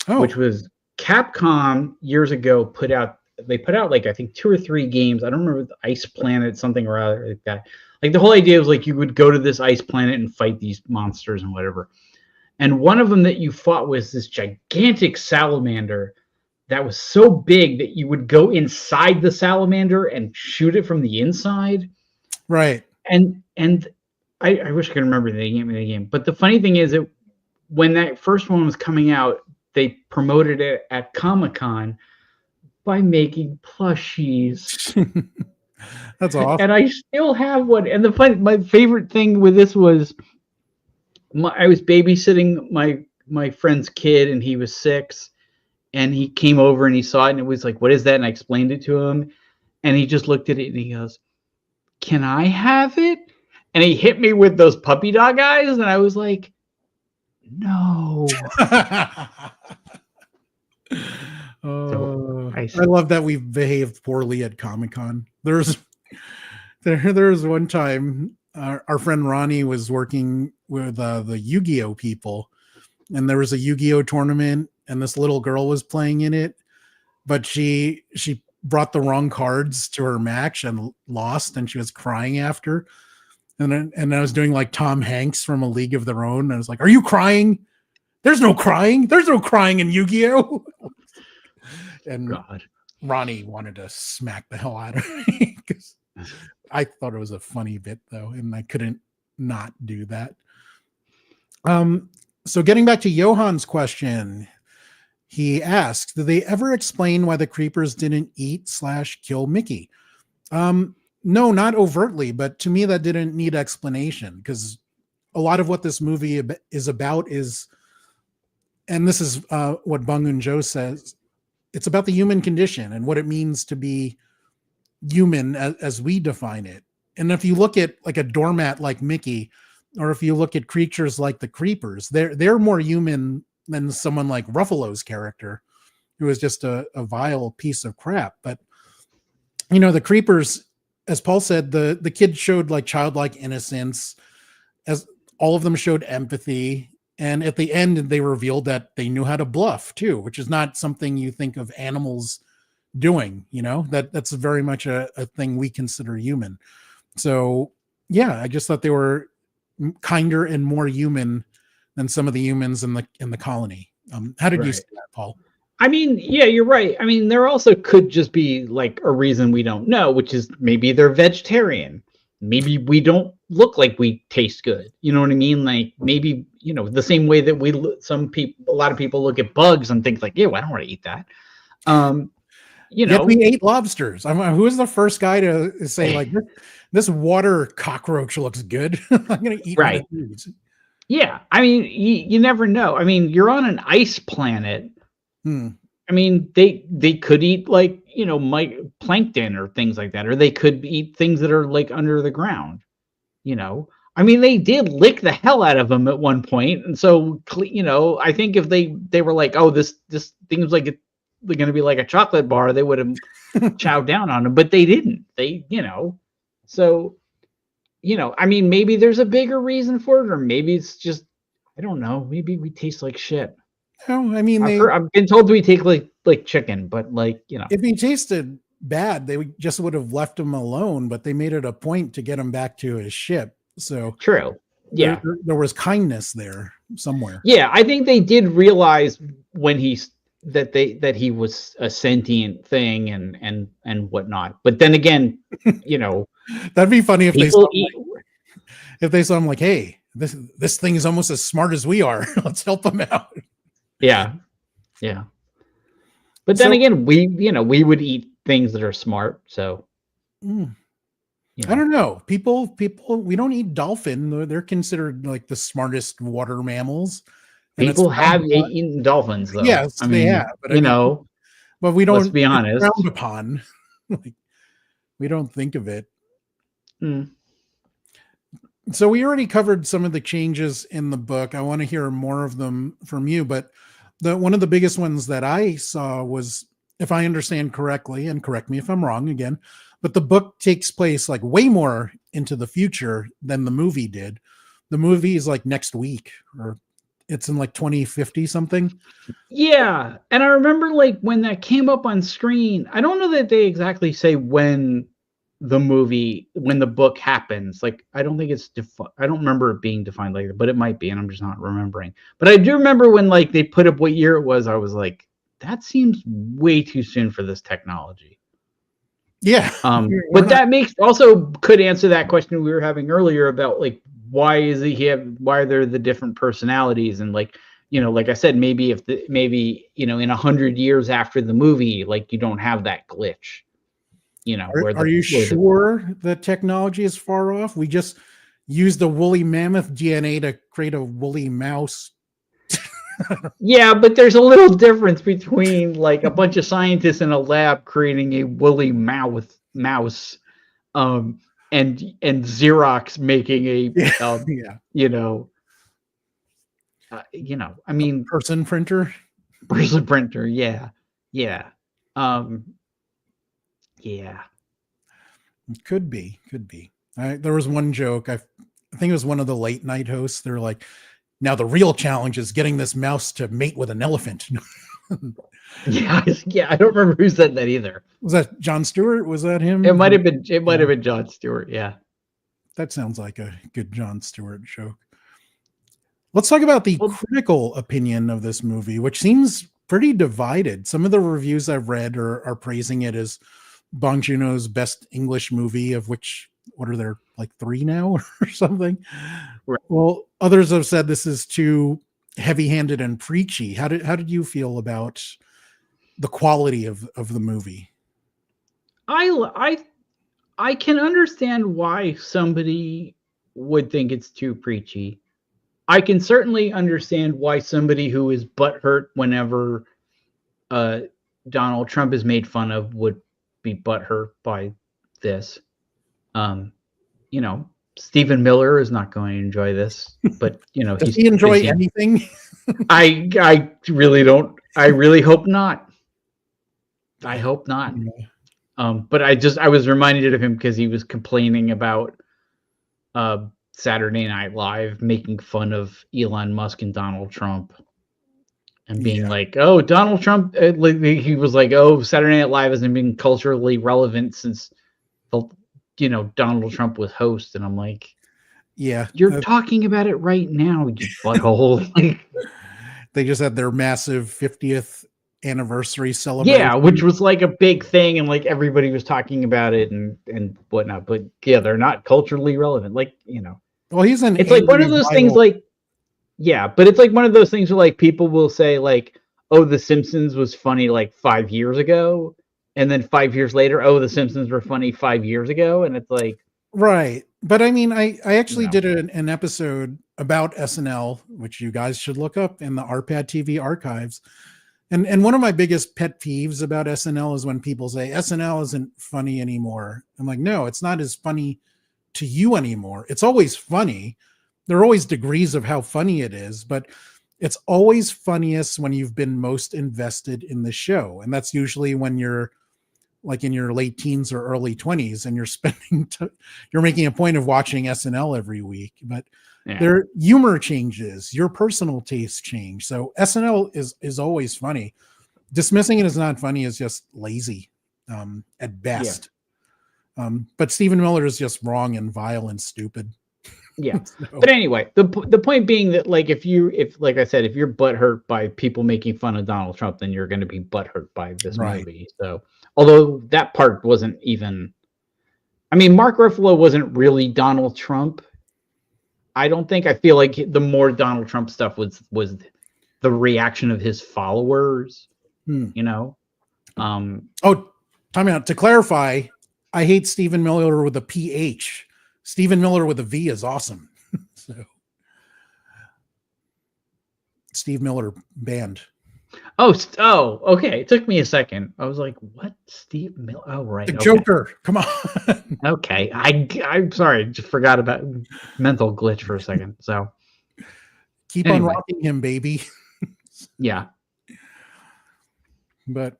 which oh, was Capcom years ago put out like I think two or three games. I don't remember the Ice Planet, something or other like that. Like the whole idea was like you would go to this ice planet and fight these monsters and whatever. And one of them that you fought was this gigantic salamander that was so big that you would go inside the salamander and shoot it from the inside. right. And I wish I could remember the game. But the funny thing is that when that first one was coming out, they promoted it at Comic-Con by making plushies. That's awesome. And I still have one. And my favorite thing with this was I was babysitting my friend's kid, and he was 6, and he came over and he saw it, and it was like, "What is that?" And I explained it to him, and he just looked at it and he goes, "Can I have it?" And he hit me with those puppy dog eyes, and I was like, "No." So I love that we've behaved poorly at Comic Con. There was one time our friend Ronnie was working with the Yu-Gi-Oh people, and there was a Yu-Gi-Oh tournament, and this little girl was playing in it, but she brought the wrong cards to her match and lost, and she was crying after. And I was doing like Tom Hanks from A League of Their Own. And I was like, "Are you crying? There's no crying. There's no crying in Yu-Gi-Oh!" And God. Ronnie wanted to smack the hell out of me because I thought it was a funny bit though, and I couldn't not do that. So getting back to Johan's question, he asked, "Did they ever explain why the creepers didn't eat/kill Mickey?" No, not overtly, but to me that didn't need explanation because a lot of what this movie is about is, and this is what Bong Joon-ho says, it's about the human condition and what it means to be human as we define it. And if you look at like a doormat like Mickey, or if you look at creatures like the creepers, they're more human than someone like Ruffalo's character, who is just a vile piece of crap. But the creepers, as Paul said, the kids showed like childlike innocence, as all of them showed empathy. And at the end, they revealed that they knew how to bluff too, which is not something you think of animals doing. That's very much a thing we consider human. So yeah, I just thought they were kinder and more human than some of the humans in the colony. How did you see that, Paul? I mean, yeah, you're right. I mean, there also could just be like a reason we don't know, which is maybe they're vegetarian. Maybe we don't look like we taste good. You know what I mean? Like maybe, the same way that a lot of people look at bugs and think like, ew, I don't want to eat that. Yet we ate lobsters. Who was the first guy to say like, this water cockroach looks good? I'm going to eat one of these. Yeah. I mean, you never know. I mean, you're on an ice planet. I mean, they could eat like, plankton or things like that, or they could eat things that are like under the ground, I mean, they did lick the hell out of them at one point. And so, I think if they were like, oh, this thing was like they're going to be like a chocolate bar, they would have chowed down on them, but they didn't. So, I mean, maybe there's a bigger reason for it, or maybe it's just, I don't know. Maybe we taste like shit. No, I mean, I've been told we take like chicken, but like, if he tasted bad, they just would have left him alone, but they made it a point to get him back to his ship. So true. Yeah. There was kindness there somewhere. Yeah. I think they did realize when that he was a sentient thing and whatnot. But then again, that'd be funny if they saw him like, hey, this thing is almost as smart as we are. Let's help him out. Yeah. Yeah. But then again, we would eat things that are smart. So I don't know. People, we don't eat dolphin. They're considered like the smartest water mammals. People have eaten dolphins, though. Yes, they have. But but we don't. Let's be honest. Frowned upon. Like, we don't think of it. So we already covered some of the changes in the book. I want to hear more of them from you. But one of the biggest ones that I saw was, if I understand correctly, and correct me if I'm wrong again, but the book takes place like way more into the future than the movie did. The movie is like next week, or it's in like 2050 something. Yeah. And I remember like when that came up on screen, I don't know that they exactly say when the book happens. Like, I don't think I don't remember it being defined like that, but it might be, and I'm just not remembering. But I do remember when like they put up what year it was, I was like, that seems way too soon for this technology. Yeah. But that could answer that question we were having earlier about like, why are there the different personalities? And like, like I said, maybe in 100 years after the movie, like you don't have that glitch. Are you sure the technology is far off? We just used a woolly mammoth DNA to create a woolly mouse. Yeah, but there's a little difference between like a bunch of scientists in a lab creating a woolly mouse, and Xerox making I mean, person printer. Yeah. Yeah. Yeah. It could be. There was one joke. I think it was one of the late night hosts. They're like, now the real challenge is getting this mouse to mate with an elephant. Yeah. I don't remember who said that either. Was that Jon Stewart? Was that him? It might have been. It might have been Jon Stewart. Yeah. That sounds like a good Jon Stewart joke. Let's talk about the critical opinion of this movie, which seems pretty divided. Some of the reviews I've read are praising it as Bong Joon-ho's best English movie, of which, what are there, like 3 now or something? Right. Well, others have said this is too heavy-handed and preachy. How did you feel about the quality of the movie? I can understand why somebody would think it's too preachy. I can certainly understand why somebody who is butthurt whenever Donald Trump is made fun of would be butthurt by this. Stephen Miller is not going to enjoy this, but does he enjoy anything? I really don't. I really hope not. I hope not. But I was reminded of him because he was complaining about Saturday Night Live making fun of Elon Musk and Donald Trump. and being like, "Oh, Donald Trump," he was like, "Oh, Saturday Night Live hasn't been culturally relevant since Donald Trump was host," and I'm like, yeah, "You're talking about it right now, you butthole." Like, they just had their massive 50th anniversary celebration. yeah, which was like a big thing, and like everybody was talking about it and whatnot. But yeah, they're not culturally relevant. Like, well, he's an. It's like one of those things. Like, yeah, but it's like one of those things where like people will say like, "Oh, The Simpsons was funny like 5 years ago," and then 5 years later, "Oh, The Simpsons were funny 5 years ago," and it's like, right. But I mean, I actually did an episode about SNL, which you guys should look up in the RPadTV archives. And one of my biggest pet peeves about SNL is when people say SNL isn't funny anymore. I'm like, no, it's not as funny to you anymore. It's always funny. There are always degrees of how funny it is, but it's always funniest when you've been most invested in the show. And that's usually when you're like in your late teens or early 20s and you're making a point of watching SNL every week, but their humor changes, your personal tastes change. So SNL is always funny. Dismissing it as not funny is just lazy at best. But Stephen Miller is just wrong and vile and stupid. Yeah. So. But anyway, the point being that like if like I said, if you're butthurt by people making fun of Donald Trump, then you're going to be butthurt by this movie. So although that part wasn't even, I mean, Mark Ruffalo wasn't really Donald Trump. I don't think. I feel like the more Donald Trump stuff was the reaction of his followers. Oh, time out. To clarify, I hate Stephen Miller with a PH. Stephen Miller with a V is awesome. So, Steve Miller Band. Oh, okay. It took me a second. I was like, "What, Steve Miller?" Oh, right. The Joker. Come on. Okay, I'm sorry. Just forgot about mental glitch for a second. So, keep on rocking him, baby. Yeah. But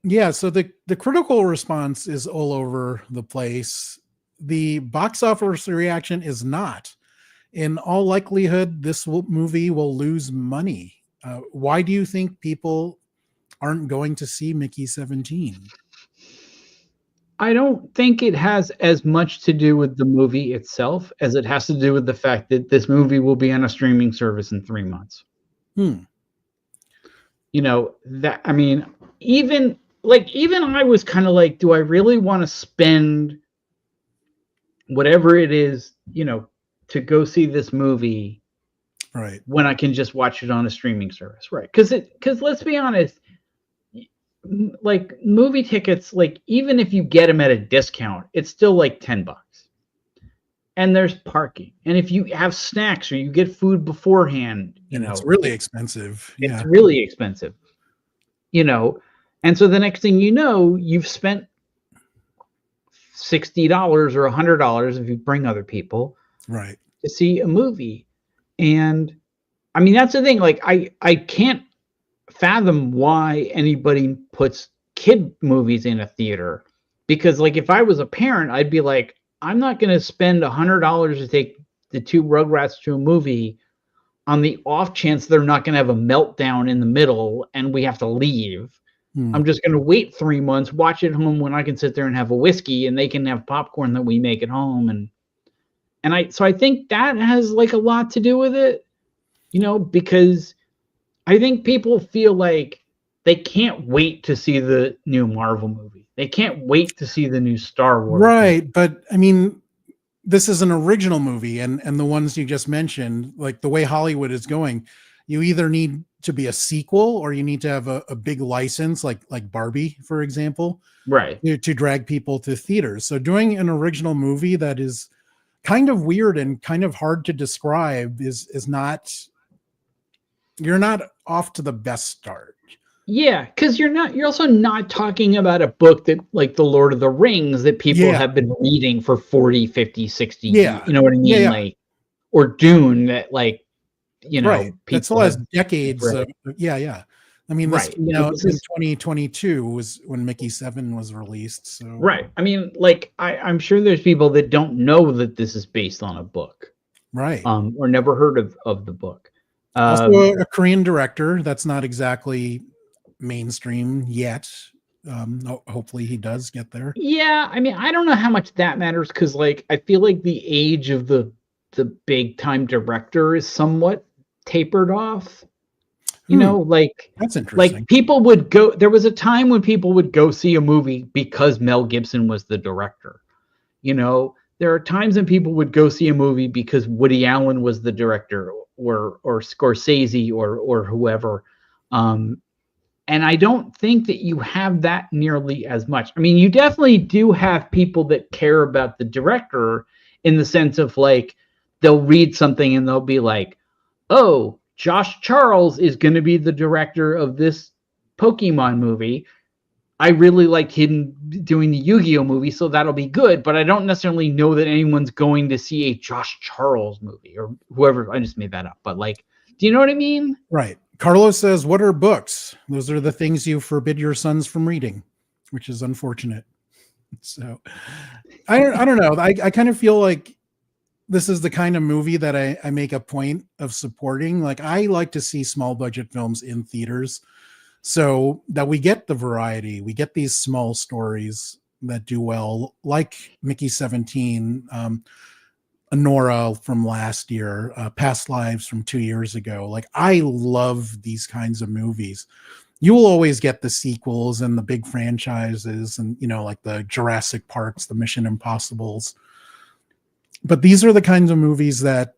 yeah, so the critical response is all over the place. The box office reaction is not. In all likelihood, this movie will lose money. Why do you think people aren't going to see Mickey 17? I don't think it has as much to do with the movie itself as it has to do with the fact that this movie will be on a streaming service in 3 months. That, I mean, even I was kind of like, do I really want to spend whatever it is, to go see this movie, right, when I can just watch it on a streaming service, right? Because let's be honest, like movie tickets, like even if you get them at a discount, it's still like $10, and there's parking, and if you have snacks or you get food beforehand, it's really expensive. It's really expensive, and so the next thing you know, you've spent $60 or $100 if you bring other people, right, to see a movie. And I mean, that's the thing. Like, I can't fathom why anybody puts kid movies in a theater, because like if I was a parent, I'd be like, I'm not going to spend $100 to take the 2 Rugrats to a movie on the off chance they're not going to have a meltdown in the middle and we have to leave. I'm just going to wait 3 months, watch it home when I can sit there and have a whiskey and they can have popcorn that we make at home. And I think that has like a lot to do with it, because I think people feel like they can't wait to see the new Marvel movie. They can't wait to see the new Star Wars movie. But I mean, this is an original movie, and the ones you just mentioned, like the way Hollywood is going, you either need to be a sequel or you need to have a big license, like Barbie, for example, right, to drag people to theaters. So doing an original movie that is kind of weird and kind of hard to describe is not, you're not off to the best start. Yeah, because you're also not talking about a book that like The Lord of the Rings that people have been reading for 40, 50, 60 years. You know what I mean? Yeah. Like, or Dune that like, right. That's the last decades. I mean, this, in 2022 was when Mickey 7 was released. So right. I mean, like I'm sure there's people that don't know that this is based on a book. Right. Or never heard of the book. Also a Korean director. That's not exactly mainstream yet. Hopefully he does get there. Yeah, I mean, I don't know how much that matters because, like, I feel like the age of the big time director is somewhat tapered off. You know, That's like interesting. people would go. There was a time when people would go see a movie because Mel Gibson was the director. You know, there are times when people would go see a movie because Woody Allen was the director, or Scorsese, or whoever. Um, and I don't think that you have that nearly as much. I mean, you definitely do have people that care about the director in the sense of, like, they'll read something and they'll be like, oh, Josh Charles is going to be the director of this Pokemon movie. I really like him doing the Yu-Gi-Oh movie, so that'll be good. But I don't necessarily know that anyone's going to see a Josh Charles movie or whoever. I just made that up. But, like, do you know what I mean? Right. Carlos says, what are books? Those are the things you forbid your sons from reading, which is unfortunate. So I don't know. I kind of feel like this is the kind of movie that I make a point of supporting. Like, I like to see small budget films in theaters so that we get the variety. We get these small stories that do well, like Mickey 17, Nora from last year, Past Lives from 2 years ago. Like, I love these kinds of movies. You will always get the sequels and the big franchises, and like the Jurassic Parks, the Mission Impossibles. But these are the kinds of movies that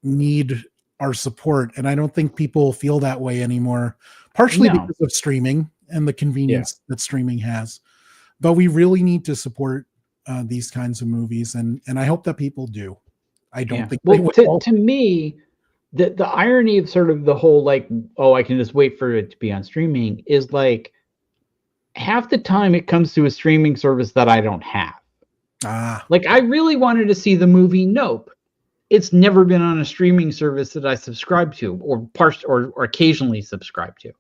need our support, and I don't think people feel that way anymore. Partially No. because of streaming and the convenience that streaming has. But we really need to support these kinds of movies, and I hope that people do. I don't think they Well, will. to me, the irony of sort of the whole, like, oh, I can just wait for it to be on streaming is, like, half the time it comes to a streaming service that I don't have. Like, I really wanted to see the movie Nope. It's never been on a streaming service that I subscribe to, or occasionally subscribe to.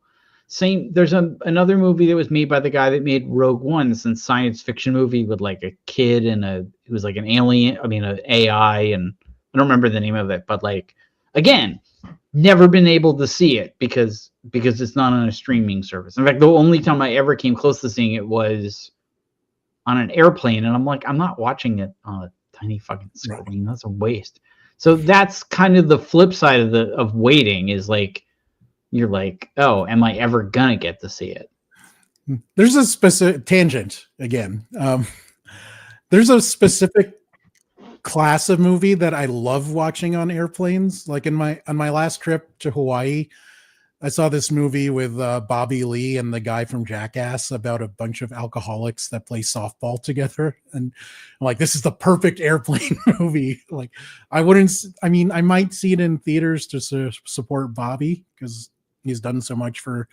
Same. There's another movie that was made by the guy that made Rogue One, this science fiction movie with, like, a kid and it was like an alien. I mean, an AI, and I don't remember the name of it, but, like, again, never been able to see it because it's not on a streaming service. In fact, the only time I ever came close to seeing it was on an airplane, and I'm like, I'm not watching it on a tiny fucking screen. That's a waste. So that's kind of the flip side of waiting, is, like, you're like, oh, am I ever gonna get to see it? There's a specific tangent again. There's a specific class of movie that I love watching on airplanes. Like, on my last trip to Hawaii, I saw this movie with Bobby Lee and the guy from Jackass about a bunch of alcoholics that play softball together. And I'm like, this is the perfect airplane movie. Like, I might see it in theaters to support Bobby because he's done so much for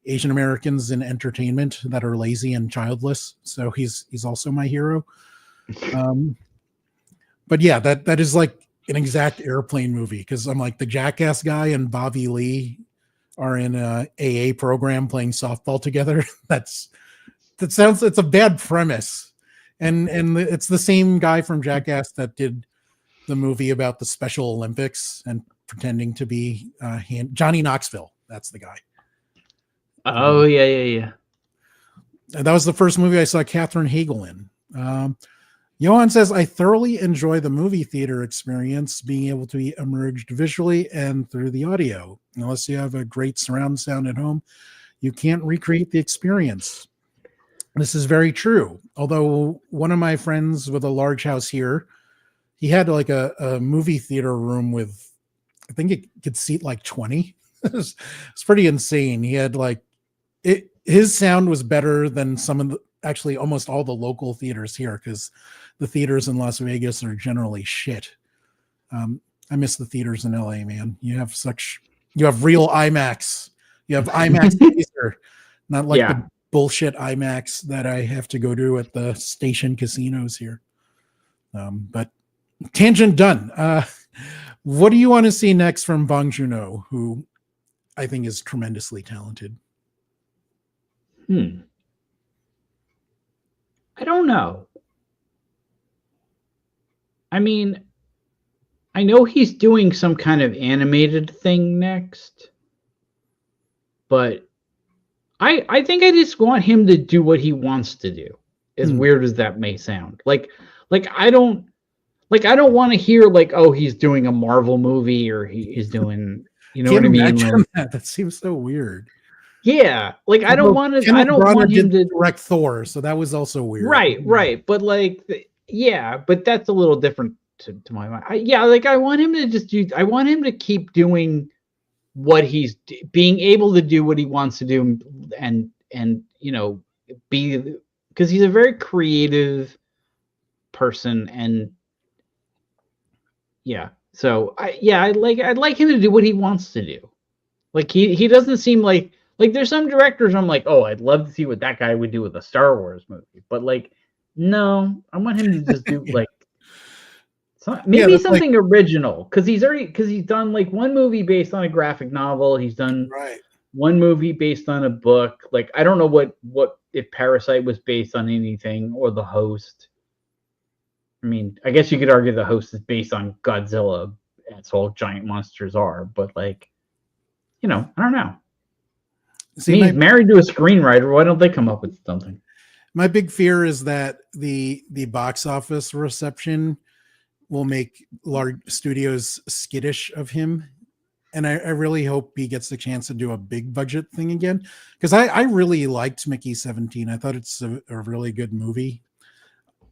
Asian Americans in entertainment that are lazy and childless. So he's also my hero. But yeah, that is like an exact airplane movie, because I'm like, the Jackass guy and Bobby Lee are in a AA program playing softball together. It's a bad premise. And it's the same guy from Jackass that did the movie about the Special Olympics and pretending to be Johnny Knoxville. That's the guy. Oh, yeah. And that was the first movie I saw Katherine Hagel in. Johan says, I thoroughly enjoy the movie theater experience, being able to be immersed visually and through the audio. Unless you have a great surround sound at home, you can't recreate the experience. This is very true. Although one of my friends with a large house here, he had like a movie theater room with, I think it could seat like 20. It's pretty insane. He had his sound was better than actually almost all the local theaters here, because the theaters in Las Vegas are generally shit. I miss the theaters in LA, man. You have real IMAX. You have IMAX laser, not like the bullshit IMAX that I have to go to at the station casinos here. But tangent done. What do you want to see next from Bong Joon-ho, who I think is tremendously talented? I don't know. I mean, I know he's doing some kind of animated thing next, but I think I just want him to do what he wants to do. As weird as that may sound. Like I don't want to hear like, oh, he's doing a Marvel movie or he's doing, you know what I mean? Like, that seems so weird. Yeah, like I don't want to. I don't want him to direct Thor, so that was also weird. Right. But like, yeah, but that's a little different to my mind. Like I want him to just do. I want him to keep doing what he's being able to do what he wants to do, and be, because he's a very creative person, and so I'd like him to do what he wants to do. Like he doesn't seem like there's some directors I'm like, oh, I'd love to see what that guy would do with a Star Wars movie, but like, no, I want him to just do like maybe something original, because he's done like one movie based on a graphic novel. He's done one movie based on a book. Like I don't know what if Parasite was based on anything, or The Host. I mean, I guess you could argue The Host is based on Godzilla. That's all giant monsters are, but like, I don't know. See, he's married to a screenwriter. Why don't they come up with something? My big fear is that the box office reception will make large studios skittish of him. And I really hope he gets the chance to do a big budget thing again. Because I really liked Mickey 17. I thought it's a really good movie.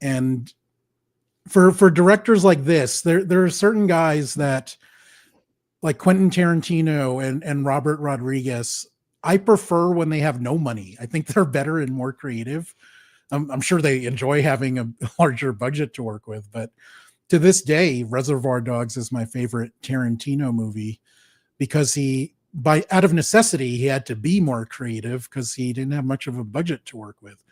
And for directors like this, there are certain guys that, like Quentin Tarantino and Robert Rodriguez, I prefer when they have no money. I think they're better and more creative. I'm sure they enjoy having a larger budget to work with, but to this day, Reservoir Dogs is my favorite Tarantino movie, because out of necessity, he had to be more creative because he didn't have much of a budget to work with.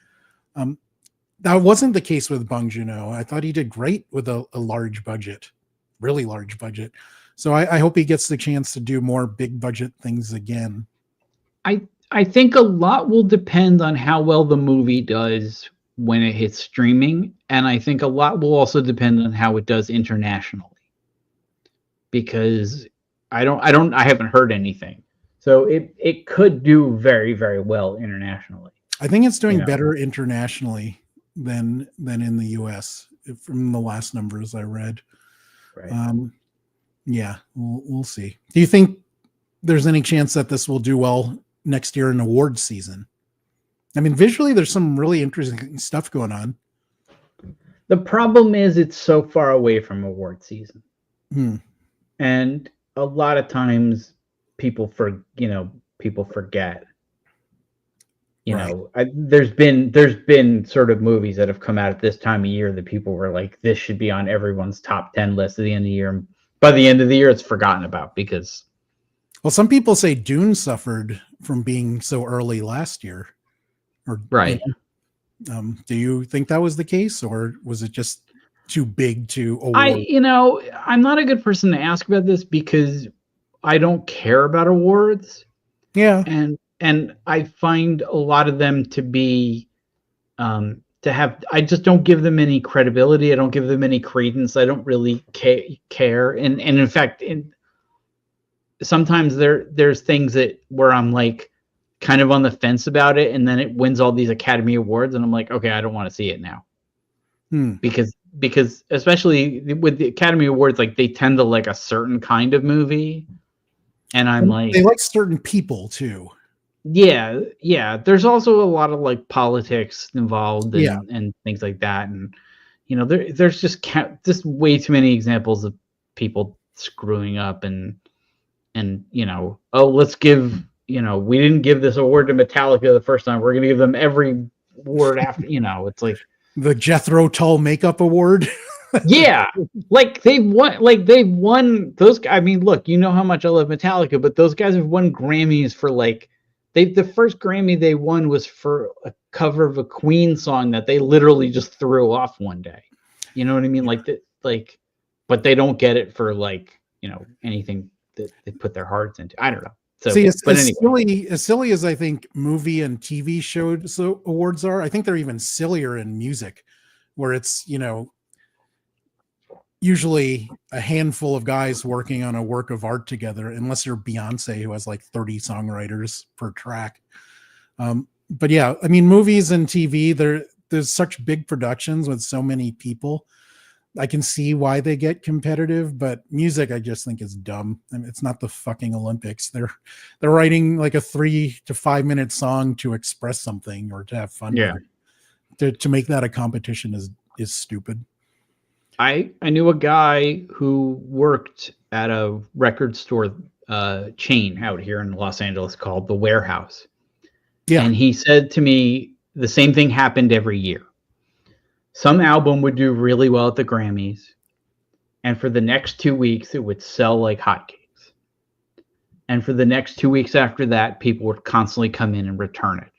That wasn't the case with Bong Joon-ho. I thought he did great with a large budget, really large budget. So I hope he gets the chance to do more big budget things again. I think a lot will depend on how well the movie does when it hits streaming, and I think a lot will also depend on how it does internationally. Because I haven't heard anything. So it could do very, very well internationally. I think it's doing better internationally than in the US from the last numbers I read. Right. Yeah, we'll see. Do you think there's any chance that this will do well next year in awards season? I mean, visually, there's some really interesting stuff going on. The problem is it's so far away from award season. And a lot of times people forget. There's been sort of movies that have come out at this time of year that people were like, this should be on everyone's top 10 list at the end of the year. And by the end of the year, it's forgotten about because. Well, some people say Dune suffered from being so early last year. Right. Do you think that was the case, or was it just too big to award? I'm not a good person to ask about this because I don't care about awards. Yeah. And I find a lot of them to be I just don't give them any credibility. I don't give them any credence. I don't really care. And in fact, sometimes there's things where I'm like kind of on the fence about it, and then it wins all these Academy Awards, and I'm like, okay, I don't want to see it now. Because especially with the Academy Awards, like they tend to like a certain kind of movie, and I'm like, they like certain people too. Yeah. There's also a lot of like politics involved and things like that, and there's just way too many examples of people screwing up and let's give we didn't give this award to Metallica the first time, we're going to give them every award after. It's like the Jethro Tull makeup award. Yeah, like they've won those. I mean, look, you know how much I love Metallica, but those guys have won Grammys for like the first Grammy they won was for a cover of a Queen song that they literally just threw off one day. You know what I mean? But they don't get it for anything that they put their hearts into. I don't know. So, see, as silly as I think movie and TV shows awards are, I think they're even sillier in music, where it's usually a handful of guys working on a work of art together, unless you're Beyonce, who has like 30 songwriters per track. But yeah, I mean, movies and TV, there's such big productions with so many people. I can see why they get competitive, but music, I just think is dumb. I mean, it's not the fucking Olympics. They're writing like a 3 to 5 minute song to express something or to have fun. Yeah. With it. To make that a competition is stupid. I knew a guy who worked at a record store chain out here in Los Angeles called The Warehouse. Yeah. And he said to me the same thing happened every year. Some album would do really well at the Grammys, and for the next 2 weeks, it would sell like hotcakes. And for the next 2 weeks after that, people would constantly come in and return it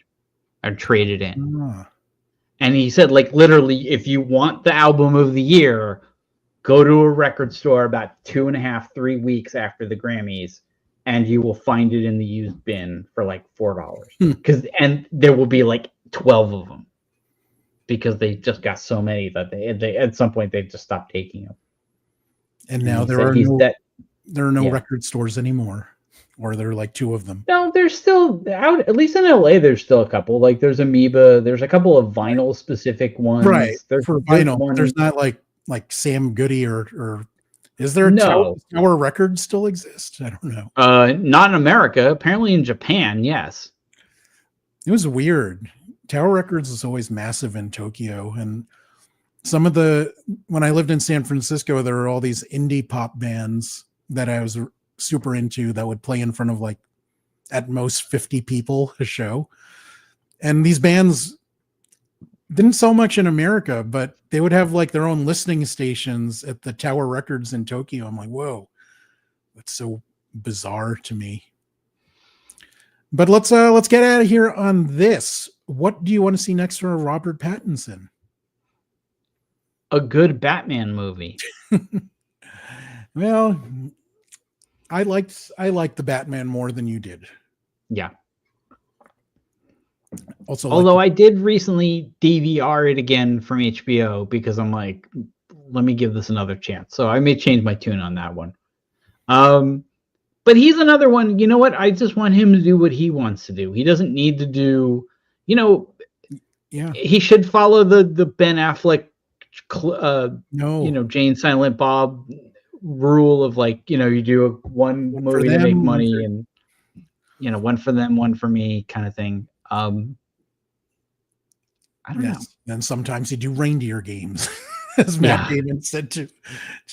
and trade it in. And he said, like, literally, if you want the album of the year, go to a record store about 2.5, 3 weeks after the Grammys, and you will find it in the used bin for like $4. And there will be like 12 of them. Because they just got so many that they at some point they just stopped taking them. And now there are no record stores anymore, or there are like 2 of them. No, there's still out. At least in LA, there's still a couple. Like there's Amoeba. There's a couple of vinyl specific ones. Right. There's vinyl. There's not like Sam Goody or is there Tower Records still exist? I don't know. Not in America. Apparently in Japan, yes. It was weird. Tower Records is always massive in Tokyo, and when I lived in San Francisco, there were all these indie pop bands that I was super into that would play in front of like at most 50 people a show. And these bands didn't sell much in America, but they would have like their own listening stations at the Tower Records in Tokyo. I'm like, whoa, that's so bizarre to me. But let's get out of here on this. What do you want to see next for Robert Pattinson? A good Batman movie. Well, I liked the Batman more than you did. Yeah. Also, although I did recently DVR it again from HBO because I'm like, let me give this another chance. So I may change my tune on that one. But he's another one. You know what? I just want him to do what he wants to do. He doesn't need to do, he should follow the Ben Affleck, Jane Silent Bob rule of like, you do one movie to make money and, one for them, one for me kind of thing. I don't know. And sometimes you do reindeer games, as Matt Damon said to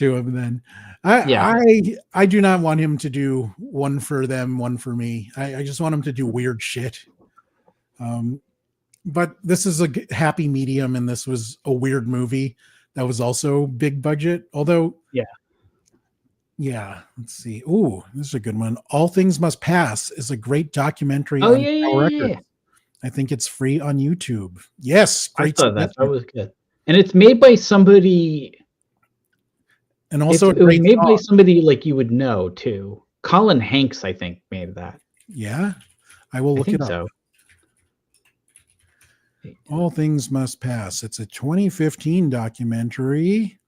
him. Then I do not want him to do one for them, one for me. I just want him to do weird shit. But this is a happy medium, and this was a weird movie that was also big budget. Although, let's see. Ooh, this is a good one. All Things Must Pass is a great documentary on Tower Records. I think it's free on YouTube. Yes, great. I thought that was good, and it's made by somebody. And also, it was made by somebody like you would know too. Colin Hanks, I think, made that. Yeah, I will look it up. So. All Things Must Pass. It's a 2015 documentary.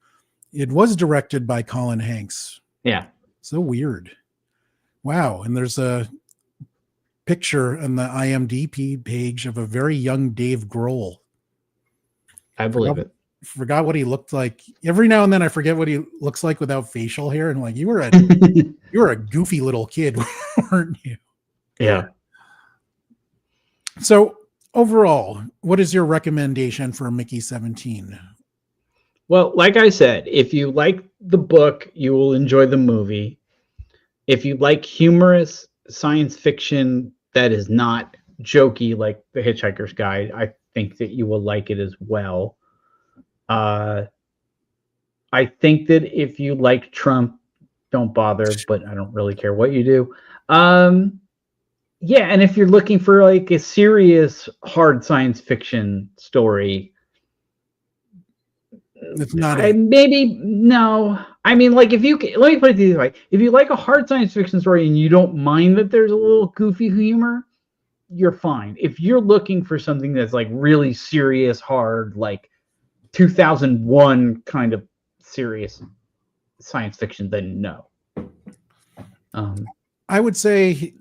It was directed by Colin Hanks. Yeah. So weird. Wow. And there's a picture on the IMDb page of a very young Dave Grohl. I believe it. Forgot what he looked like. Every now and then I forget what he looks like without facial hair. And like, you were a goofy little kid, weren't you? Yeah. So overall, what is your recommendation for Mickey 17? Well, like I said, if you like the book, you will enjoy the movie. If you like humorous science fiction that is not jokey like The Hitchhiker's Guide, I think that you will like it as well. I think that if you like Trump, don't bother, but I don't really care what you do. And if you're looking for like a serious, hard science fiction story, it's not. Maybe no. I mean, like let me put it this way: if you like a hard science fiction story and you don't mind that there's a little goofy humor, you're fine. If you're looking for something that's like really serious, hard, like 2001 kind of serious, science fiction, then no. I would say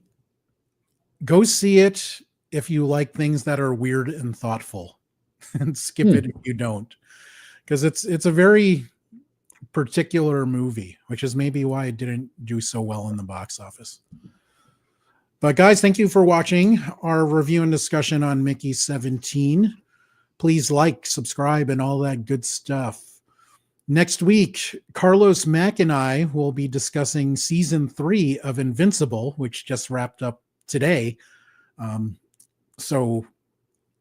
go see it if you like things that are weird and thoughtful, and skip it if you don't, because it's a very particular movie, which is maybe why it didn't do so well in the box office. But guys, thank you for watching our review and discussion on Mickey 17. Please like, subscribe, and all that good stuff. Next week, Carlos Mack and I will be discussing season 3 of Invincible, which just wrapped up today. So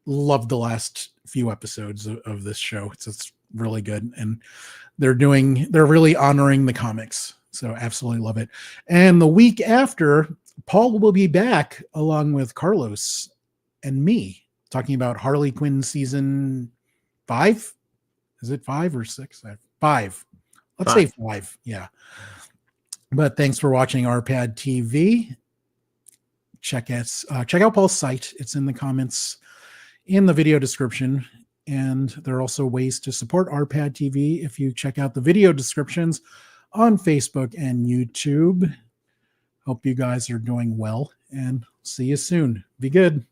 loved the last few episodes of this show. It's really good. And they're really honoring the comics. So absolutely love it. And the week after, Paul will be back along with Carlos and me talking about Harley Quinn season 5. Is it 5 or 6? 5. Let's say 5. Yeah. But thanks for watching RPadTV. Check out Paul's site. It's in the comments in the video description. And there are also ways to support RPadTV if you check out the video descriptions on Facebook and YouTube. Hope you guys are doing well, and see you soon. Be good.